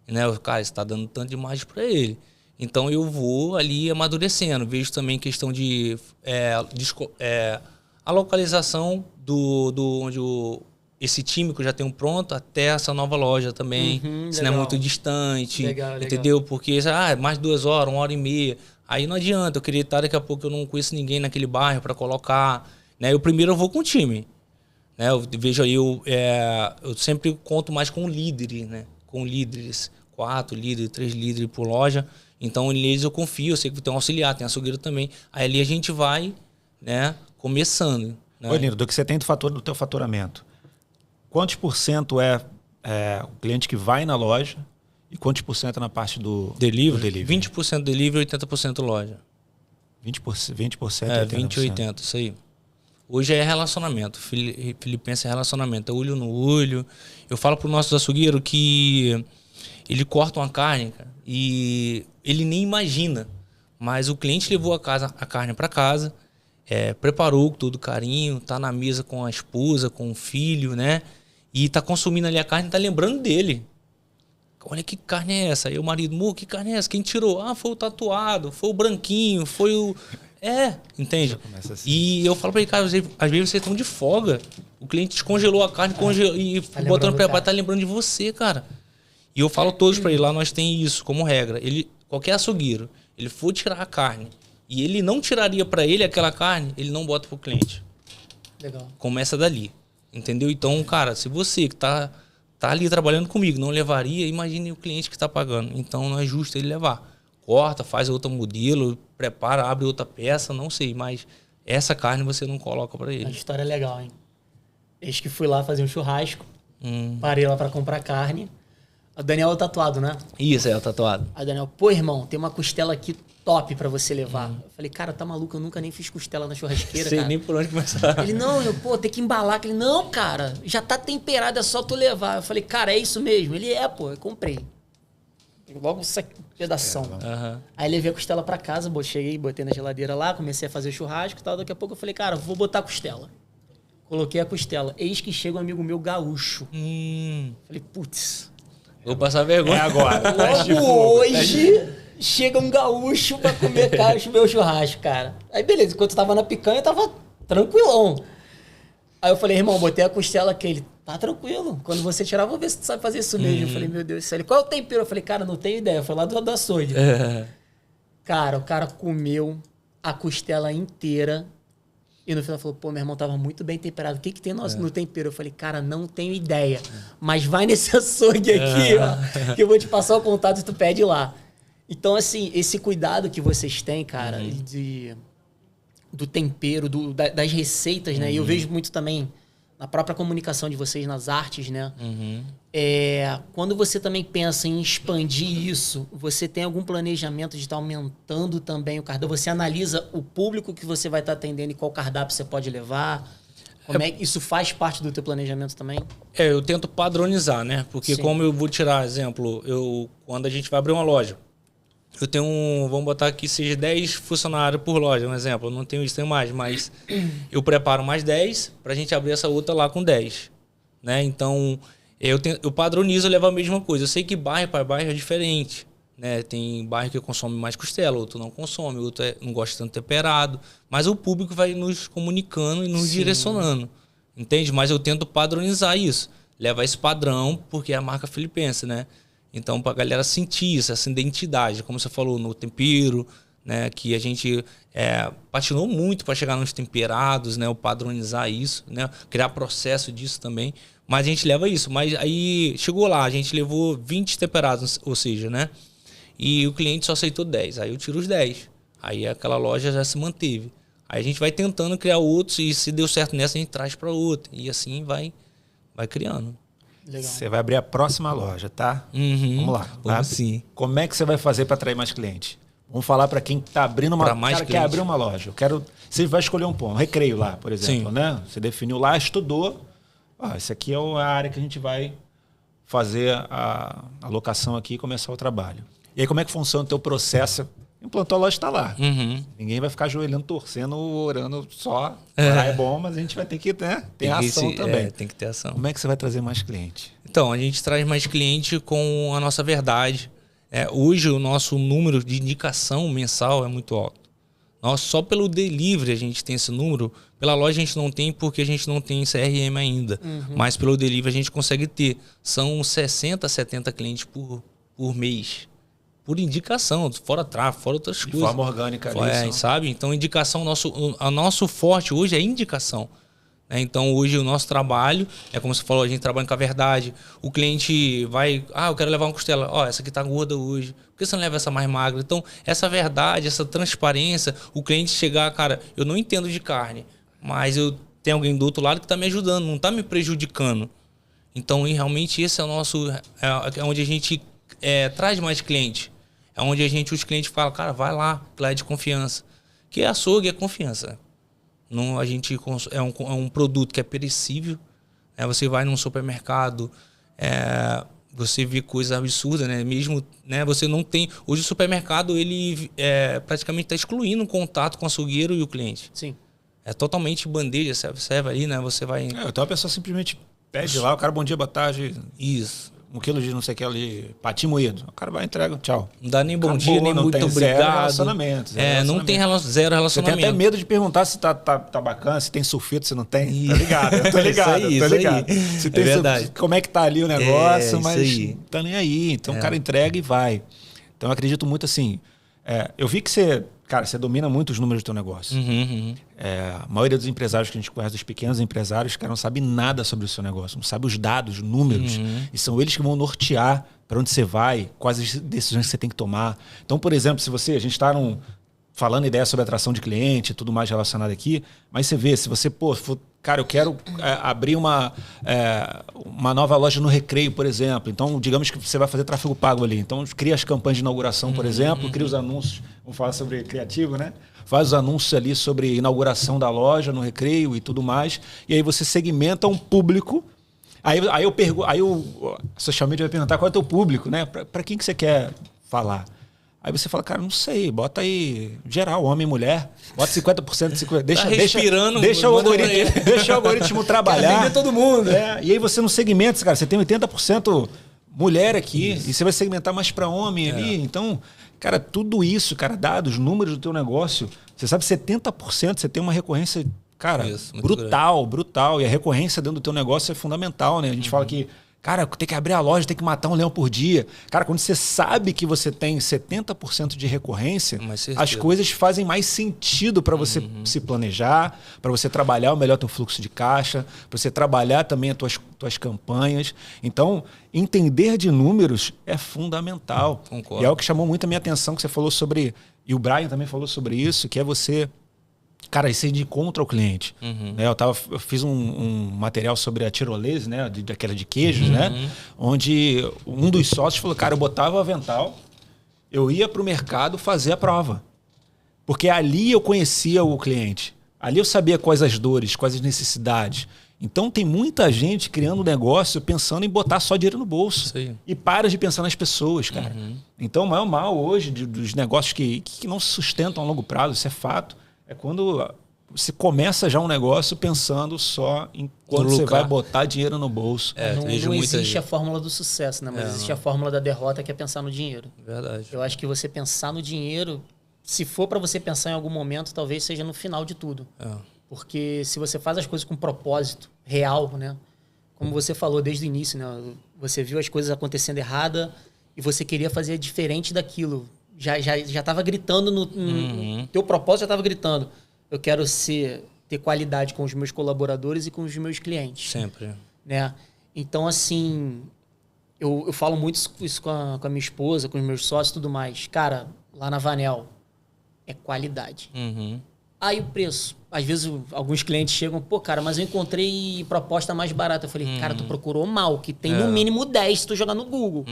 C: Né? Cara, você está dando tanto de imagem para ele. Então eu vou ali amadurecendo. Vejo também questão de a localização onde esse time que eu já tenho pronto até essa nova loja também. Se não é muito distante.
B: Legal.
C: Entendeu? Porque mais 2 horas, 1h30. Aí não adianta, eu queria estar daqui a pouco, eu não conheço ninguém naquele bairro para colocar. Né? Eu primeiro eu vou com o time. Né? Eu vejo aí, eu sempre conto mais com líderes, né? Com líderes, 4 líderes, 3 líderes por loja. Então, neles eu confio, eu sei que tem um auxiliar, tem açougueiro também. Aí ali a gente vai, né, começando. Né?
A: Ô, Nino, do que você tem do teu faturamento, quantos % é o cliente que vai na loja e quantos % na parte do delivery?
C: 20% delivery, 80% loja.
A: 20%
C: É,
A: 80%.
C: 20 e 80, isso aí. Hoje é relacionamento. Filipense é relacionamento, é olho no olho. Eu falo pro nosso açougueiro que ele corta uma carne, cara, e ele nem imagina. Mas o cliente levou a carne para casa, preparou com todo carinho, tá na mesa com a esposa, com o filho, né? E tá consumindo ali a carne e tá lembrando dele. Olha que carne é essa? Aí o marido, amor, que carne é essa? Quem tirou? Ah, foi o tatuado, foi o branquinho, foi o... entende? Assim. E eu falo pra ele, cara, às vezes vocês estão de folga. O cliente descongelou a carne e botando preparo, tá lembrando de você, cara. E eu falo todos pra ele, lá nós tem isso como regra. Qualquer açougueiro, ele for tirar a carne e ele não tiraria pra ele aquela carne, ele não bota pro cliente.
B: Legal.
C: Começa dali, entendeu? Então, cara, se você que tá ali trabalhando comigo não levaria, imagine o cliente que tá pagando. Então não é justo ele levar. Corta, faz outro modelo, prepara, abre outra peça, não sei, mas essa carne você não coloca pra ele.
B: A história é legal, hein? Eis que fui lá fazer um churrasco, parei lá pra comprar carne. O Daniel é o tatuado, né?
C: Isso, é o tatuado.
B: Aí o Daniel, pô, irmão, tem uma costela aqui top pra você levar. Eu falei, cara, tá maluco? Eu nunca nem fiz costela na churrasqueira,
C: Sei
B: cara.
C: nem por onde começar.
B: Ele, não, tem que embalar. Ele, não, cara, já tá temperado, é só tu levar. Eu falei, cara, é isso mesmo? Ele, eu comprei. Logo essa pedação. Aí levei a costela pra casa, cheguei, botei na geladeira lá, comecei a fazer churrasco e tal. Daqui a pouco eu falei, cara, vou botar a costela. Coloquei a costela. Eis que chega um amigo meu gaúcho. Falei, putz...
C: Vou passar vergonha.
A: É agora.
B: Logo hoje chega um gaúcho pra comer meu churrasco, cara. Aí beleza, enquanto eu tava na picanha, eu tava tranquilão. Aí eu falei, irmão, botei a costela aqui. Ele, tá tranquilo. Quando você tirar, vou ver se tu sabe fazer isso mesmo. Eu falei, meu Deus do céu. Ele, qual é o tempero? Eu falei, cara, não tenho ideia. Foi lá do açougue. Cara, o cara comeu a costela inteira. E no final falou, pô, meu irmão tava muito bem temperado. O que tem no tempero? Eu falei, cara, não tenho ideia. Mas vai nesse açougue aqui, ó, que eu vou te passar o contato e tu pede lá. Então, assim, esse cuidado que vocês têm, cara, do tempero, das receitas, né? E eu vejo muito também na própria comunicação de vocês, nas artes, né? Quando você também pensa em expandir isso, você tem algum planejamento de estar aumentando também o cardápio? Você analisa o público que você vai estar atendendo e qual cardápio você pode levar? Isso faz parte do teu planejamento também?
C: Eu tento padronizar, né? Porque como eu vou tirar, exemplo, quando a gente vai abrir uma loja, eu tenho vamos botar aqui, seja 10 funcionários por loja, um exemplo. Eu não tenho isso, tenho mais, mas eu preparo mais 10 para a gente abrir essa outra lá com 10. Né? Então, eu padronizo e levo a mesma coisa. Eu sei que bairro para bairro é diferente. Né? Tem bairro que consome mais costela, outro não consome, outro não gosta tanto temperado. Mas o público vai nos comunicando e nos direcionando. Entende? Mas eu tento padronizar isso. Levar esse padrão, porque é a marca filipense, né? Então, para a galera sentir isso, essa identidade, como você falou, no tempero, né? Que a gente patinou muito para chegar nos temperados, né? O padronizar isso, né? Criar processo disso também. Mas a gente leva isso. Mas aí chegou lá, a gente levou 20 temperados, ou seja, né? E o cliente só aceitou 10. Aí eu tiro os 10. Aí aquela loja já se manteve. Aí a gente vai tentando criar outros e se deu certo nessa, a gente traz para outra. E assim vai criando.
B: Legal.
A: Você vai abrir a próxima loja, tá? Vamos lá.
C: Vamos sim.
A: Como é que você vai fazer para atrair mais cliente? Vamos falar para quem está abrindo uma loja. Quer abrir uma loja. Você vai escolher um ponto, um recreio lá, por exemplo, né? Você definiu lá, estudou. Esse aqui é a área que a gente vai fazer a alocação aqui e começar o trabalho. E aí como é que funciona o teu processo? Implantou a loja, está lá. Ninguém vai ficar ajoelhando, torcendo, orando só. É bom, mas a gente vai ter que ter ação também.
C: Tem que ter ação.
A: Como é que você vai trazer mais cliente?
C: Então, a gente traz mais cliente com a nossa verdade. Hoje, o nosso número de indicação mensal é muito alto. Nós só pelo delivery a gente tem esse número. Pela loja a gente não tem porque a gente não tem CRM ainda. Mas pelo delivery a gente consegue ter. São 60, 70 clientes por mês. Por indicação, fora tráfego, fora outras coisas.
A: De forma orgânica.
C: Sabe? Então, indicação, o nosso forte hoje é indicação. Né? Então, hoje o nosso trabalho, é como você falou, a gente trabalha com a verdade. O cliente vai, eu quero levar uma costela. Essa aqui tá gorda hoje. Por que você não leva essa mais magra? Então, essa verdade, essa transparência, o cliente chegar, cara, eu não entendo de carne, mas eu tenho alguém do outro lado que tá me ajudando, não tá me prejudicando. Então, realmente, esse é o nosso... É onde a gente traz mais cliente. É onde os clientes falam, cara, vai lá, que lá é de confiança. Que açougue é confiança. Não, a gente é um produto que é perecível. Né? Você vai num supermercado, você vê coisa absurda, né? Mesmo, né? Você não tem... Hoje o supermercado, ele praticamente está excluindo o contato com o açougueiro e o cliente.
B: Sim.
C: É totalmente bandeja, serve ali, né? Você vai...
A: Então a pessoa simplesmente pede lá, o cara, bom dia, boa tarde.
C: Isso.
A: 1 quilo de não sei o que ali, patinho moído. O cara vai e entrega, tchau.
C: Não dá nem bom
A: Acabou,
C: dia, nem
A: não
C: muito
A: tem
C: obrigado.
A: Zero relacionamento.
C: Não tem zero relacionamento.
A: Você tem até medo de perguntar se tá bacana, se tem sulfito, se não tem. Tá ligado? Eu tô ligado, tô ligado. Se tem
C: verdade.
A: Como é que tá ali o negócio, mas
C: aí.
A: Não tá nem aí. Então o cara entrega e vai. Então eu acredito muito assim. Eu vi que você domina muito os números do teu negócio. A maioria dos empresários que a gente conhece, dos pequenos empresários, não sabe nada sobre o seu negócio, não sabe os dados, os números. E são eles que vão nortear para onde você vai, quais as decisões que você tem que tomar. Então, por exemplo, se a gente está falando ideia sobre atração de cliente, tudo mais relacionado aqui, mas você vê, se você, eu quero abrir uma nova loja no Recreio, por exemplo. Então, digamos que você vai fazer tráfego pago ali. Então, cria as campanhas de inauguração, por exemplo, cria os anúncios. Vamos falar sobre criativo, né? Faz os anúncios ali sobre inauguração da loja no Recreio e tudo mais. E aí você segmenta um público. Aí o social media vai perguntar qual é o teu público, né? Para quem que você quer falar? Aí você fala, cara, não sei, bota aí geral, homem e mulher, bota 50%, 50%, deixa o algoritmo trabalhar.
B: Vender todo mundo.
A: E aí você não segmenta, cara, você tem 80% mulher aqui, e você vai segmentar mais para homem ali. Então, cara, tudo isso, cara, dados, números do teu negócio, você sabe 70%, você tem uma recorrência, cara, brutal. E a recorrência dentro do teu negócio é fundamental, né? A gente fala que, cara, tem que abrir a loja, tem que matar um leão por dia. Cara, quando você sabe que você tem 70% de recorrência, as coisas fazem mais sentido para você se planejar, para você trabalhar o melhor teu fluxo de caixa, para você trabalhar também as tuas campanhas. Então, entender de números é fundamental.
C: Concordo.
A: E é o que chamou muito a minha atenção, que você falou sobre, e o Brian também falou sobre isso, que é você... Cara, isso é de contra o cliente. Eu fiz um material sobre a tirolese, né? Daquela de queijos, né? Onde um dos sócios falou, cara, eu botava o avental, eu ia para o mercado fazer a prova. Porque ali eu conhecia o cliente. Ali eu sabia quais as dores, quais as necessidades. Então tem muita gente criando um negócio pensando em botar só dinheiro no bolso. E para de pensar nas pessoas, cara. Então o maior mal hoje dos negócios que não se sustentam a longo prazo, isso é fato. É quando você começa já um negócio pensando só em quando você vai botar dinheiro no bolso.
B: Não existe a fórmula do sucesso, né? Mas existe a fórmula da derrota, que é pensar no dinheiro.
C: Verdade.
B: Eu acho que você pensar no dinheiro, se for para você pensar em algum momento, talvez seja no final de tudo. Porque se você faz as coisas com propósito real, né? Como você falou desde o início, né? Você viu as coisas acontecendo errada e você queria fazer diferente daquilo. Já estava gritando no teu propósito, já estava gritando. Eu quero ter qualidade com os meus colaboradores e com os meus clientes.
C: Sempre.
B: Né? Então, assim, eu falo muito isso com a minha esposa, com os meus sócios e tudo mais. Cara, lá na Vanel, é qualidade. Aí o preço. Às vezes alguns clientes chegam, cara, mas eu encontrei proposta mais barata. Eu falei, cara, tu procurou mal, que tem no mínimo 10 se tu jogar no Google.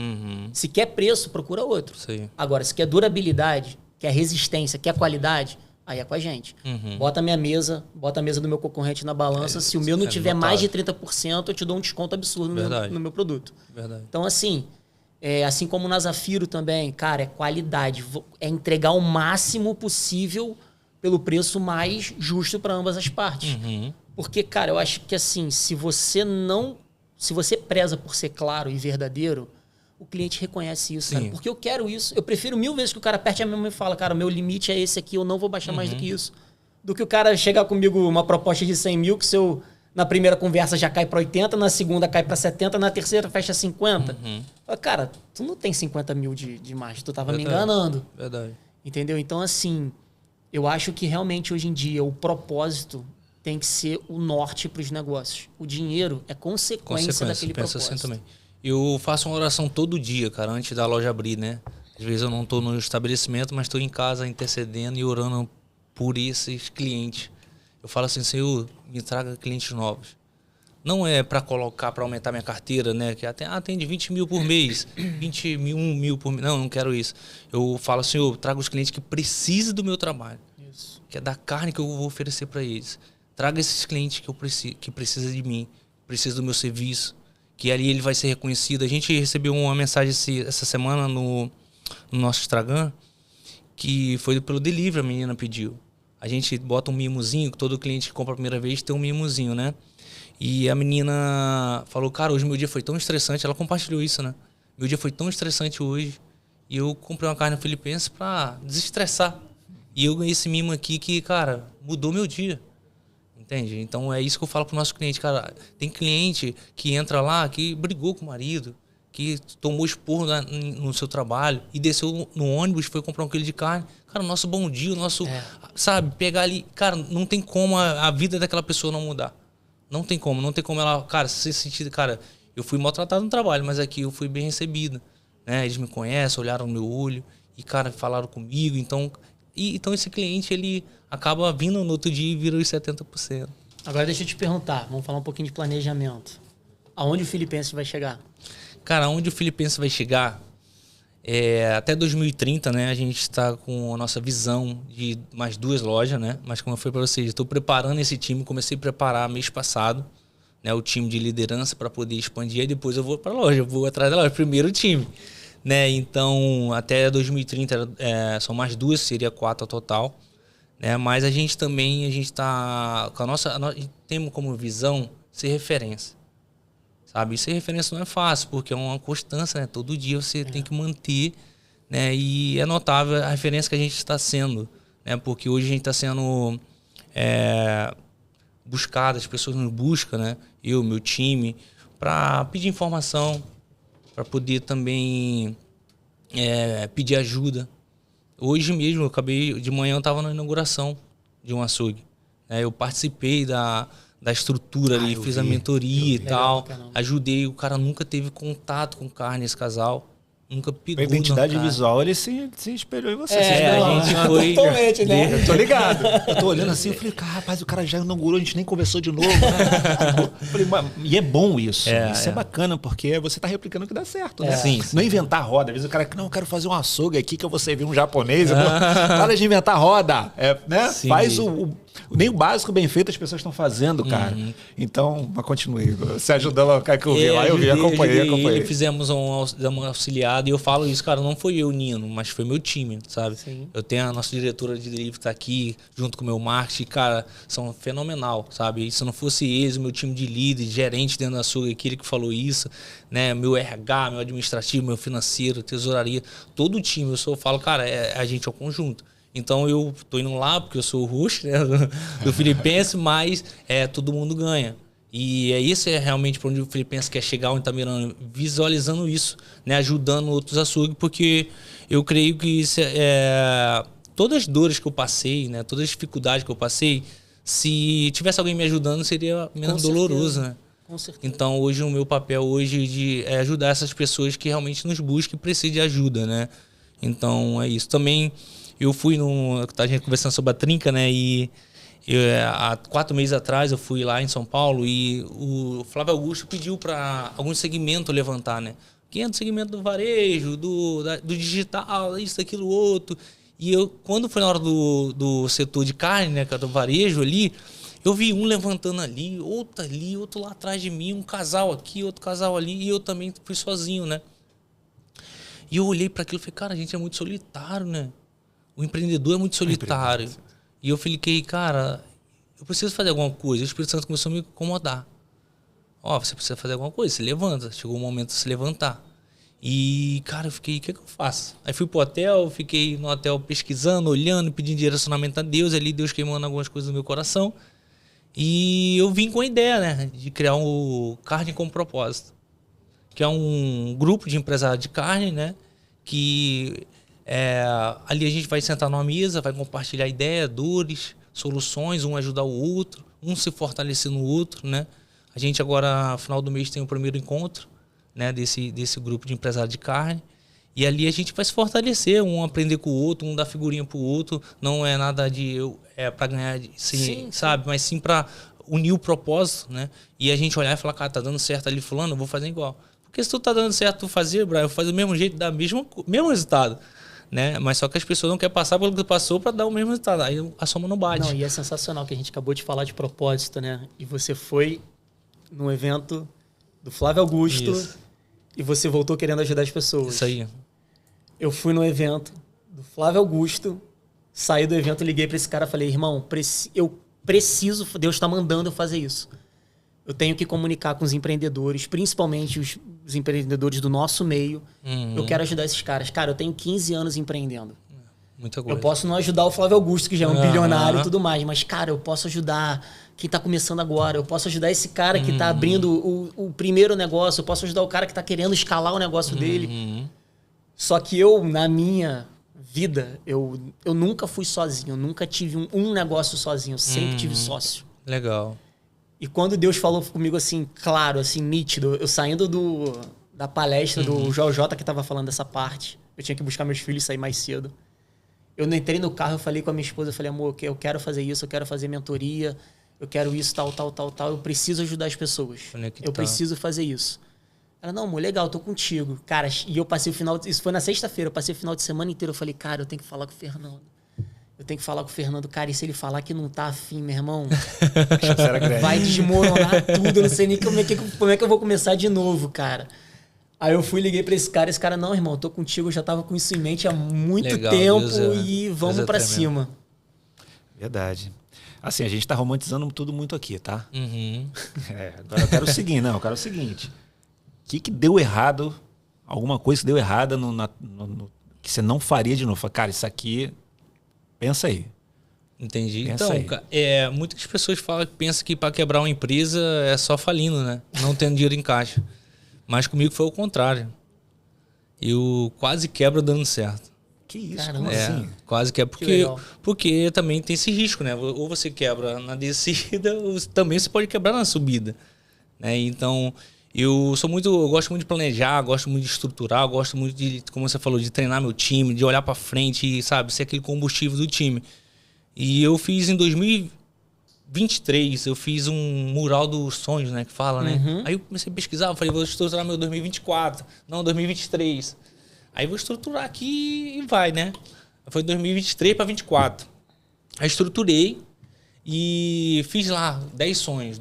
B: Se quer preço, procura outro. Agora, se quer durabilidade, quer resistência, quer qualidade, aí é com a gente. Bota a minha mesa, bota a mesa do meu concorrente na balança. Se o meu não tiver mais de 30%, eu te dou um desconto absurdo no meu produto.
C: Verdade.
B: Então, assim, assim como na Zafiro também, cara, é qualidade. É entregar o máximo possível pelo preço mais justo para ambas as partes. Porque, cara, eu acho que assim, se você preza por ser claro e verdadeiro, o cliente reconhece isso,
C: Sim.
B: cara. Porque eu quero isso. Eu prefiro 1000 vezes que o cara aperte a minha mão e fala, cara, o meu limite é esse aqui, eu não vou baixar mais do que isso. Do que o cara chegar comigo uma proposta de 100 mil, que se eu, na primeira conversa já cai para 80, na segunda cai para 70, na terceira fecha 50. Cara, tu não tem 50 mil de margem, tu tava me enganando.
C: Verdade.
B: Entendeu? Então, assim, eu acho que realmente hoje em dia o propósito tem que ser o norte para os negócios. O dinheiro é consequência daquele
C: penso
B: propósito.
C: assim também. Eu faço uma oração todo dia, cara, antes da loja abrir, né? Às vezes eu não tô no estabelecimento, mas estou em casa intercedendo e orando por esses clientes. Eu falo assim, Senhor, me traga clientes novos. Não é para colocar, para aumentar minha carteira, né? Que até atende 20 mil por mês, 21 mil por mês. Não quero isso. Eu falo, Senhor, traga os clientes que precisam do meu trabalho.
B: Isso.
C: Que é da carne que eu vou oferecer para eles. Traga esses clientes que precisam de mim, precisam do meu serviço, que ali ele vai ser reconhecido. A gente recebeu uma mensagem essa semana no nosso Instagram, que foi pelo delivery, a menina pediu. A gente bota um mimozinho, que todo cliente que compra a primeira vez tem um mimozinho, né? E a menina falou, cara, hoje meu dia foi tão estressante. Ela compartilhou isso, né? Meu dia foi tão estressante hoje. E eu comprei uma carne filipense pra desestressar. E eu ganhei esse mimo aqui que, cara, mudou meu dia. Entende? Então é isso que eu falo pro nosso cliente, cara. Tem cliente que entra lá, que brigou com o marido, que tomou esporro no seu trabalho e desceu no ônibus, foi comprar 1 quilo de carne. Cara, o nosso bom dia, o nosso... Sabe, pegar ali... Cara, não tem como a vida daquela pessoa não mudar. Não tem como ela... Cara, se sentir... Cara, eu fui maltratado no trabalho, mas aqui eu fui bem recebido. Né? Eles me conhecem, olharam no meu olho e, cara, falaram comigo. Então esse cliente, ele acaba vindo no outro dia e vira os 70%.
B: Agora deixa eu te perguntar, vamos falar um pouquinho de planejamento. Aonde o Filipense vai chegar?
C: Cara, onde o Filipense vai chegar? Até 2030, né? A gente está com a nossa visão de mais 2 lojas, né? Mas como eu falei para vocês, estou preparando esse time, comecei a preparar mês passado, né? O time de liderança para poder expandir, e depois eu vou para a loja, eu vou atrás da loja, primeiro time. Né? Então, até 2030 são mais 2, seria 4 ao total. Né? Mas a gente está com a nossa temos como visão ser referência. Sabe? E ser referência não é fácil, porque é uma constância, né? Todo dia você tem que manter, né? E é notável a referência que a gente está sendo, né? Porque hoje a gente está sendo buscado, as pessoas nos buscam, né? Eu, meu time, para pedir informação, para poder também pedir ajuda. Hoje mesmo, de manhã eu estava na inauguração de um açougue. Né? Eu participei da estrutura ali, fiz a mentoria e tal. Ajudei, o cara nunca teve contato com carne, esse casal. Nunca pegou.
A: A identidade visual, ele se espelhou em você.
C: A gente foi...
B: Totalmente, né?
A: Eu tô ligado. Eu tô olhando assim, eu falei, rapaz, o cara já inaugurou, a gente nem conversou de novo. Né? Falei, e é bom isso. Isso é bacana, porque você tá replicando o que dá certo. Né?
C: Sim,
A: não inventar roda. Às vezes o cara, não, eu quero fazer um açougue aqui que eu vou servir um japonês. Para de inventar roda. Né? Faz nem o básico bem feito as pessoas estão fazendo, cara. Então, mas continue. Você ajudou o cara que eu vi lá, eu vi, acompanhei.
C: Fizemos uma auxiliada e eu falo isso, cara, não foi eu, Nino, mas foi meu time, sabe?
B: Sim.
C: Eu tenho a nossa diretora de delivery que tá aqui, junto com o meu marketing, cara, são fenomenal, sabe? E se não fosse eles, o meu time de líder, gerente dentro da açougue, aquele que falou isso, né? Meu RH, meu administrativo, meu financeiro, tesouraria, todo o time, eu só falo, cara, a gente é o conjunto. Então eu tô indo lá porque eu sou o host, né, do Filipense, mas todo mundo ganha. E isso realmente para onde o Filipense quer chegar, onde está mirando, visualizando isso, né, ajudando outros açougues, porque eu creio que isso todas as dores que eu passei, né, todas as dificuldades que eu passei, se tivesse alguém me ajudando seria menos doloroso, né?
B: Com certeza.
C: Então hoje o meu papel hoje é ajudar essas pessoas que realmente nos buscam e precisam de ajuda, né? Então é isso. Também eu fui a gente conversando sobre a trinca, né? E há 4 meses atrás eu fui lá em São Paulo e o Flávio Augusto pediu para algum segmento levantar, né? Quem é do segmento do varejo, do digital, isso, aquilo, outro. E quando foi na hora do setor de carne, né? Que é do varejo ali, eu vi um levantando ali, outro lá atrás de mim, um casal aqui, outro casal ali, e eu também fui sozinho, né? E eu olhei para aquilo e falei, cara, a gente é muito solitário, né? O empreendedor é muito solitário. E eu fiquei, cara, eu preciso fazer alguma coisa. O Espírito Santo começou a me incomodar. Você precisa fazer alguma coisa, se levanta. Chegou o momento de se levantar. E, cara, eu fiquei, o que é que eu faço? Aí fui pro hotel, fiquei no hotel pesquisando, olhando, pedindo direcionamento a Deus, ali Deus queimando algumas coisas no meu coração. E eu vim com a ideia, né, de criar o Carne com Propósito, que é um grupo de empresários de carne, né, que ali a gente vai sentar numa mesa, vai compartilhar ideias, dores, soluções, um ajudar o outro, um se fortalecer no outro, né. A gente agora, no final do mês, tem o primeiro encontro, né, desse grupo de empresários de carne. E ali a gente vai se fortalecer, um aprender com o outro, um dar figurinha pro outro. Não é nada de para ganhar, sim, sabe? Mas sim para unir o propósito, né? E a gente olhar e falar, cara, tá dando certo ali fulano, eu vou fazer igual. Porque se tu tá dando certo tu fazer, Brian, eu vou fazer do mesmo jeito, dar mesmo resultado, né? Mas só que as pessoas não querem passar pelo que tu passou para dar o mesmo resultado. Aí a soma não bate.
B: Não, e é sensacional que a gente acabou de falar de propósito, né? E você foi num evento do Flávio Augusto. Isso. E você voltou querendo ajudar as pessoas.
C: Isso aí.
B: Eu fui no evento do Flávio Augusto, saí do evento, liguei para esse cara e falei, irmão, eu preciso, Deus está mandando eu fazer isso. Eu tenho que comunicar com os empreendedores, principalmente os empreendedores do nosso meio. Eu quero ajudar esses caras. Cara, eu tenho 15 anos empreendendo.
C: Muita coisa.
B: Eu posso não ajudar o Flávio Augusto, que já é um bilionário e tudo mais, mas, cara, eu posso ajudar quem está começando agora. Eu posso ajudar esse cara que está abrindo o primeiro negócio. Eu posso ajudar o cara que está querendo escalar o negócio dele. Só que eu, na minha vida, eu nunca fui sozinho. Eu nunca tive um negócio sozinho. Eu sempre tive sócio.
C: Legal.
B: E quando Deus falou comigo assim, claro, assim, nítido, eu saindo da palestra do JJ, que estava falando dessa parte, eu tinha que buscar meus filhos e sair mais cedo. Eu não entrei no carro, eu falei com a minha esposa, eu falei, amor, eu quero fazer isso, eu quero fazer mentoria, eu quero isso, tal, eu preciso ajudar as pessoas. Eu preciso fazer isso. Ela, não, amor, legal, tô contigo. Cara, e eu passei o final... Isso foi na sexta-feira, eu passei o final de semana inteiro. Eu falei, cara, eu tenho que falar com o Fernando. Cara, e se ele falar que não tá afim, meu irmão? Vai desmoronar tudo. Eu não sei nem como é que eu vou começar de novo, cara. Aí eu fui, liguei pra esse cara, não, irmão, tô contigo, eu já tava com isso em mente há muito tempo e vamos pra cima.
A: Verdade. Assim, a gente tá romantizando tudo muito aqui, tá? Agora eu quero o seguinte, O que deu errado, alguma coisa que deu errada que você não faria de novo? Cara, isso aqui, pensa aí.
C: Entendi. Pensa então, muitas pessoas pensam que para quebrar uma empresa é só falindo, né? Não tendo dinheiro em caixa. Mas comigo foi o contrário. Eu quase quebro dando certo.
A: Que isso? Caramba, assim?
C: Quase quebro. Porque também tem esse risco, né? Ou você quebra na descida, ou também você pode quebrar na subida. Né? Então... Eu gosto muito de planejar, gosto muito de estruturar, gosto muito de, como você falou, de treinar meu time, de olhar para frente e, sabe, ser aquele combustível do time. E eu fiz em 2023, eu fiz um mural dos sonhos, né, que fala, né? Aí eu comecei a pesquisar, eu falei, vou estruturar meu 2024, não 2023. Aí vou estruturar aqui e vai, né? Foi 2023 para 2024. Aí estruturei. E fiz lá 10 sonhos.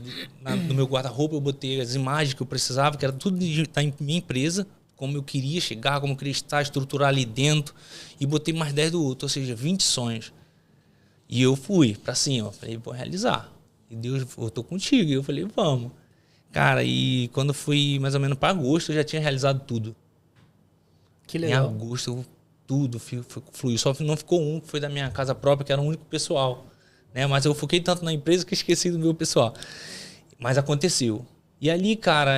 C: No meu guarda-roupa eu botei as imagens que eu precisava, que era tudo da minha empresa, como eu queria chegar, como eu queria estar, estruturar ali dentro. E botei mais 10 do outro, ou seja, 20 sonhos. E eu fui pra cima, falei, vou realizar. E Deus, eu tô contigo. E eu falei, vamos. Cara, e quando fui mais ou menos para agosto, eu já tinha realizado tudo.
B: Que legal.
C: Em agosto, tudo fluiu. Só não ficou um, que foi da minha casa própria, que era o único pessoal. Né? Mas eu foquei tanto na empresa que esqueci do meu pessoal. Mas aconteceu. E ali, cara,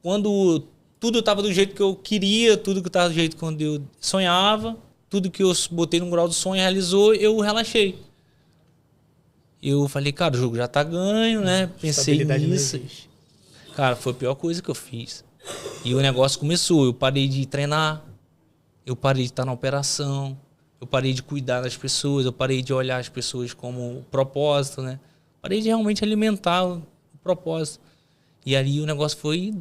C: quando tudo estava do jeito que eu queria, tudo que estava do jeito quando eu sonhava, tudo que eu botei no grau do sonho realizou, eu relaxei. Eu falei, cara, o jogo já tá ganho, né? Pensei nisso. Cara, foi a pior coisa que eu fiz. E o negócio começou. Eu parei de treinar, eu parei de estar na operação, eu parei de cuidar das pessoas, eu parei de olhar as pessoas como propósito, né? Parei de realmente alimentar o propósito. E ali o negócio foi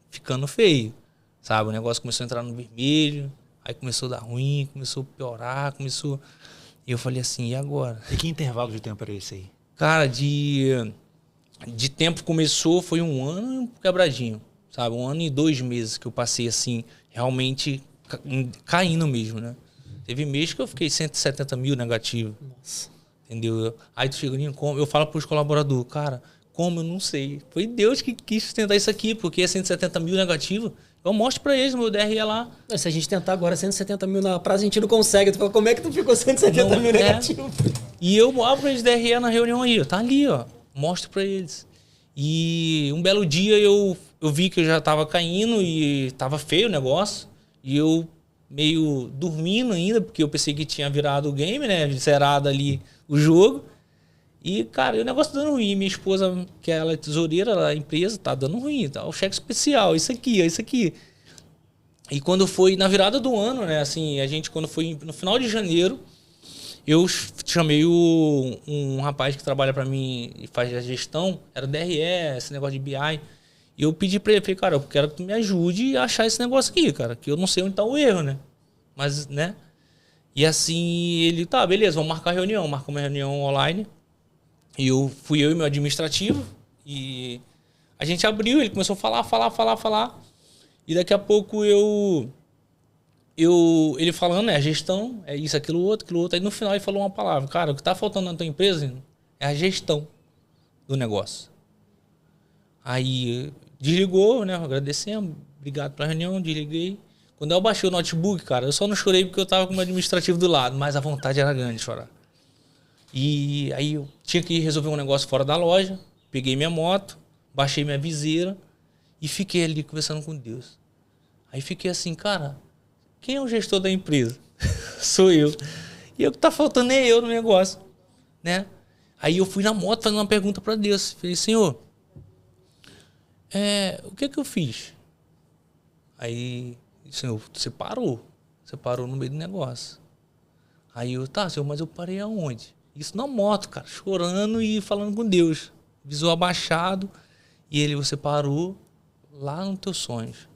C: ficando feio, sabe? O negócio começou a entrar no vermelho, aí começou a dar ruim, começou a piorar, começou... E eu falei assim, e agora?
A: E que intervalo de tempo era esse aí?
C: Cara, de tempo começou, foi 1 ano e um quebradinho, sabe? 1 ano e 2 meses que eu passei assim, realmente caindo mesmo, né? Teve mês que eu fiquei 170 mil negativo.
B: Nossa.
C: Entendeu? Aí tu chega em como, eu falo pros colaboradores, cara, como eu não sei. Foi Deus que quis sustentar isso aqui, porque é 170 mil negativo. Eu mostro pra eles meu DRE lá.
B: Se a gente tentar agora 170 mil na praça, a gente não consegue. Tu fala, como é que tu ficou 170 mil negativo?
C: E eu abro pra eles DRE na reunião aí, ó. Tá ali, ó. Mostro pra eles. E um belo dia eu vi que eu já tava caindo e tava feio o negócio. E eu meio dormindo ainda, porque eu pensei que tinha virado o game, né? Zerado ali o jogo. E, cara, o negócio tá dando ruim. Minha esposa, que ela é tesoureira da empresa, tá dando ruim. Tá? O cheque especial, isso aqui, ó, isso aqui. E quando foi na virada do ano, né? Assim, a gente, quando foi no final de janeiro, eu chamei um rapaz que trabalha pra mim e faz a gestão, era DRE, esse negócio de BI. E eu pedi pra ele, falei, cara, eu quero que tu me ajude a achar esse negócio aqui, cara, que eu não sei onde tá o erro, né? Mas, né? E assim, ele, tá, beleza, vamos marcar a reunião. Marcou uma reunião online. E fui eu e meu administrativo. E a gente abriu, ele começou a falar. E daqui a pouco ele falando, a gestão, é isso, aquilo outro. Aí no final ele falou uma palavra. Cara, o que tá faltando na tua empresa é a gestão do negócio. Aí desligou, né? Agradecemos, obrigado pela reunião, desliguei. Quando eu baixei o notebook, cara, eu só não chorei porque eu tava com o meu administrativo do lado, mas a vontade era grande de chorar. E aí eu tinha que resolver um negócio fora da loja, peguei minha moto, baixei minha viseira e fiquei ali conversando com Deus. Aí fiquei assim, cara, quem é o gestor da empresa? Sou eu. E o que tá faltando é eu no negócio, né? Aí eu fui na moto fazendo uma pergunta para Deus. Falei, Senhor, o que eu fiz? Aí, Senhor, você parou no meio do negócio. Aí eu, tá, Senhor, mas eu parei aonde? Isso na moto, cara, chorando e falando com Deus. Visor abaixado. E ele, você parou lá nos teus sonhos.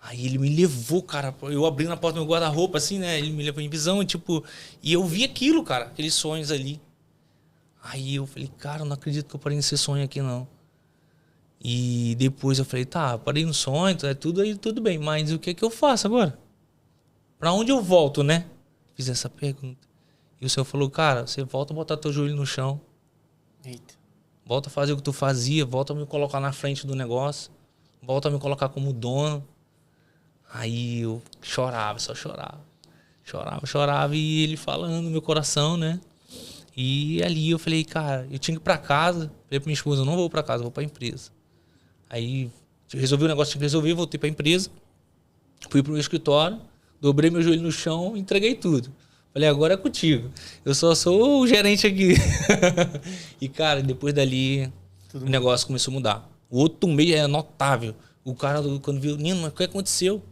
C: Aí ele me levou, cara. Eu abri na porta do meu guarda-roupa, assim, né? Ele me levou em visão, tipo... E eu vi aquilo, cara, aqueles sonhos ali. Aí eu falei, cara, eu não acredito que eu parei nesse sonho aqui, não. E depois eu falei, tá, parei no sonho, é tudo aí, tudo bem. Mas o que é que eu faço agora? Pra onde eu volto, né? Fiz essa pergunta. E o Senhor falou, cara, você volta a botar teu joelho no chão.
B: Eita.
C: Volta a fazer o que tu fazia, volta a me colocar na frente do negócio. Volta a me colocar como dono. Aí eu chorava, só chorava. Chorava e ele falando no meu coração, né? E ali eu falei, cara, eu tinha que ir pra casa. Falei pra minha esposa, eu não vou pra casa, eu vou pra empresa. Aí resolvi o negócio que tinha que resolver, voltei pra empresa. Fui pro meu escritório, dobrei meu joelho no chão, entreguei tudo. Falei, agora é contigo. Eu só sou o gerente aqui. E, cara, depois dali, o negócio começou a mudar. O outro mês é notável. O cara, quando viu, Nino, mas o que aconteceu?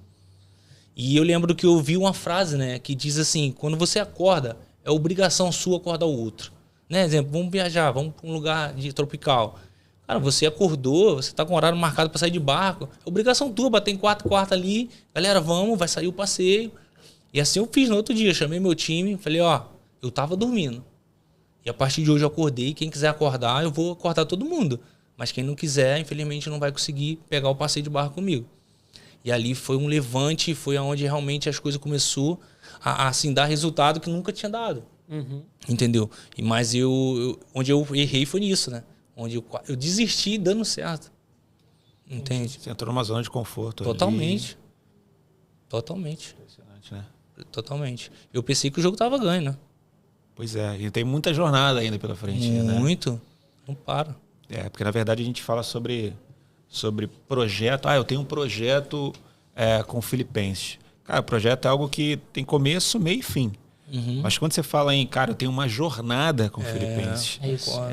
C: E eu lembro que eu ouvi uma frase, né, que diz assim, quando você acorda, é obrigação sua acordar o outro. Né, exemplo, vamos viajar, vamos para um lugar tropical. Cara, você acordou, você tá com horário marcado para sair de barco, é obrigação tua, bater em quarto ali. Galera, vamos, vai sair o passeio. E assim eu fiz no outro dia, chamei meu time, falei, ó, eu tava dormindo. E a partir de hoje eu acordei, quem quiser acordar, eu vou acordar todo mundo. Mas quem não quiser, infelizmente, não vai conseguir pegar o passeio de barco comigo. E ali foi um levante, foi onde realmente as coisas começou a assim, dar resultado que nunca tinha dado.
B: Uhum.
C: Entendeu? Mas onde eu errei foi nisso, né? Onde eu desisti dando certo. Entende?
A: Você entrou numa zona de conforto.
C: Totalmente.
A: Ali.
C: Totalmente.
A: Impressionante, né?
C: Totalmente. Eu pensei que o jogo tava ganho, né?
A: Pois é, e tem muita jornada ainda pela frente.
C: Muito.
A: Né?
C: Não para.
A: Porque na verdade a gente fala sobre projeto. Eu tenho um projeto com Filipenses. Cara, o projeto é algo que tem começo, meio e fim.
C: Uhum.
A: Mas quando você fala em, cara, eu tenho uma jornada com Filipenses,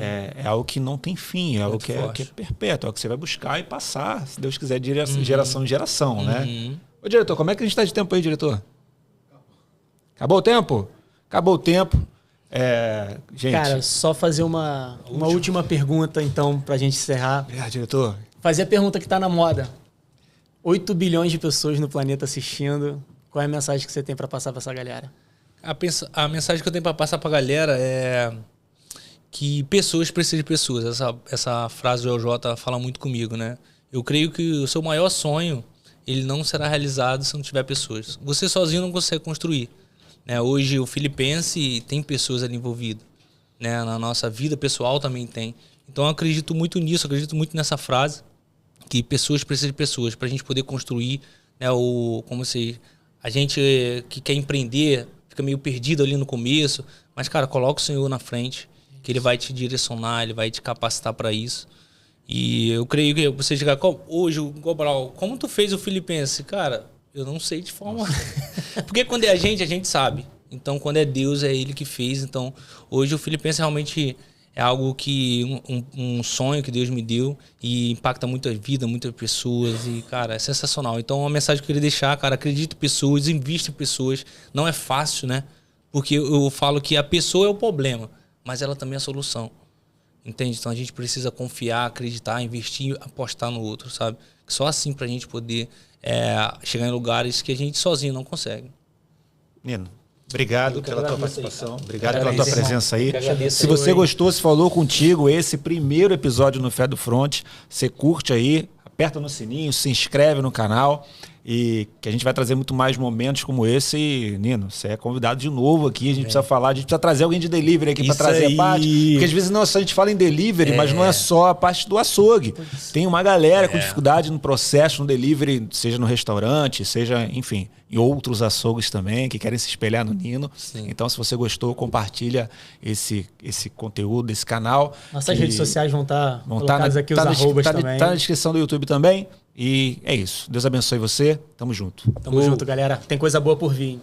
A: é algo que não tem fim, é algo que é perpétuo, é algo que você vai buscar e passar, se Deus quiser, de geração em geração, né? Ô, diretor, como é que a gente está de tempo aí, diretor? Acabou o tempo? Acabou o tempo. Gente.
B: Cara, só fazer uma última pergunta, então, pra gente encerrar.
A: Obrigado, diretor.
B: Fazer a pergunta que tá na moda. 8 bilhões de pessoas no planeta assistindo. Qual é a mensagem que você tem para passar para essa galera?
C: A mensagem que eu tenho para passar para a galera é que pessoas precisam de pessoas. Essa frase do LJ fala muito comigo, né? Eu creio que o seu maior sonho, ele não será realizado se não tiver pessoas. Você sozinho não consegue construir. Né? Hoje o Filipense tem pessoas ali envolvidas. Né? Na nossa vida pessoal também tem. Então eu acredito muito nisso, acredito muito nessa frase. que pessoas precisam de pessoas para a gente poder construir, né, a gente que quer empreender fica meio perdido ali no começo, mas, cara, coloca o Senhor na frente, que Ele vai te direcionar, Ele vai te capacitar para isso. E eu creio que você chegar hoje, o Gobral, como tu fez o Filipenses? Cara, eu não sei de forma... Porque quando é a gente sabe. Então, quando é Deus, é Ele que fez. Então, hoje o Filipenses realmente é algo que... Um sonho que Deus me deu e impacta muita vida, muitas pessoas. E, cara, é sensacional. Então, uma mensagem que eu queria deixar, cara, acredite em pessoas, invista em pessoas. Não é fácil, né? Porque eu falo que a pessoa é o problema, mas ela também é a solução. Entende? Então, a gente precisa confiar, acreditar, investir, apostar no outro, sabe? Só assim pra gente poder chegar em lugares que a gente sozinho não consegue.
A: Nino, obrigado pela tua participação. Obrigado pela tua presença aí.
B: Se
A: você gostou, se falou contigo, esse primeiro episódio no Fé do Front, você curte aí, aperta no sininho, se inscreve no canal e que a gente vai trazer muito mais momentos como esse. E, Nino, você é convidado de novo aqui, a gente precisa falar, a gente precisa trazer alguém de delivery aqui para trazer a parte, porque às vezes não, a gente fala em delivery, mas não é só a parte do açougue. Tem uma galera com dificuldade no processo, no delivery, seja no restaurante, seja, enfim, em outros açougues também, que querem se espelhar no Nino. Sim. Então, se você gostou, compartilha esse conteúdo, esse canal.
B: Nossas redes sociais vão estar colocadas aqui, os arrobas também.
A: Tá na descrição do YouTube também. E é isso. Deus abençoe você. Tamo junto.
B: Tamo junto, galera. Tem coisa boa por vir.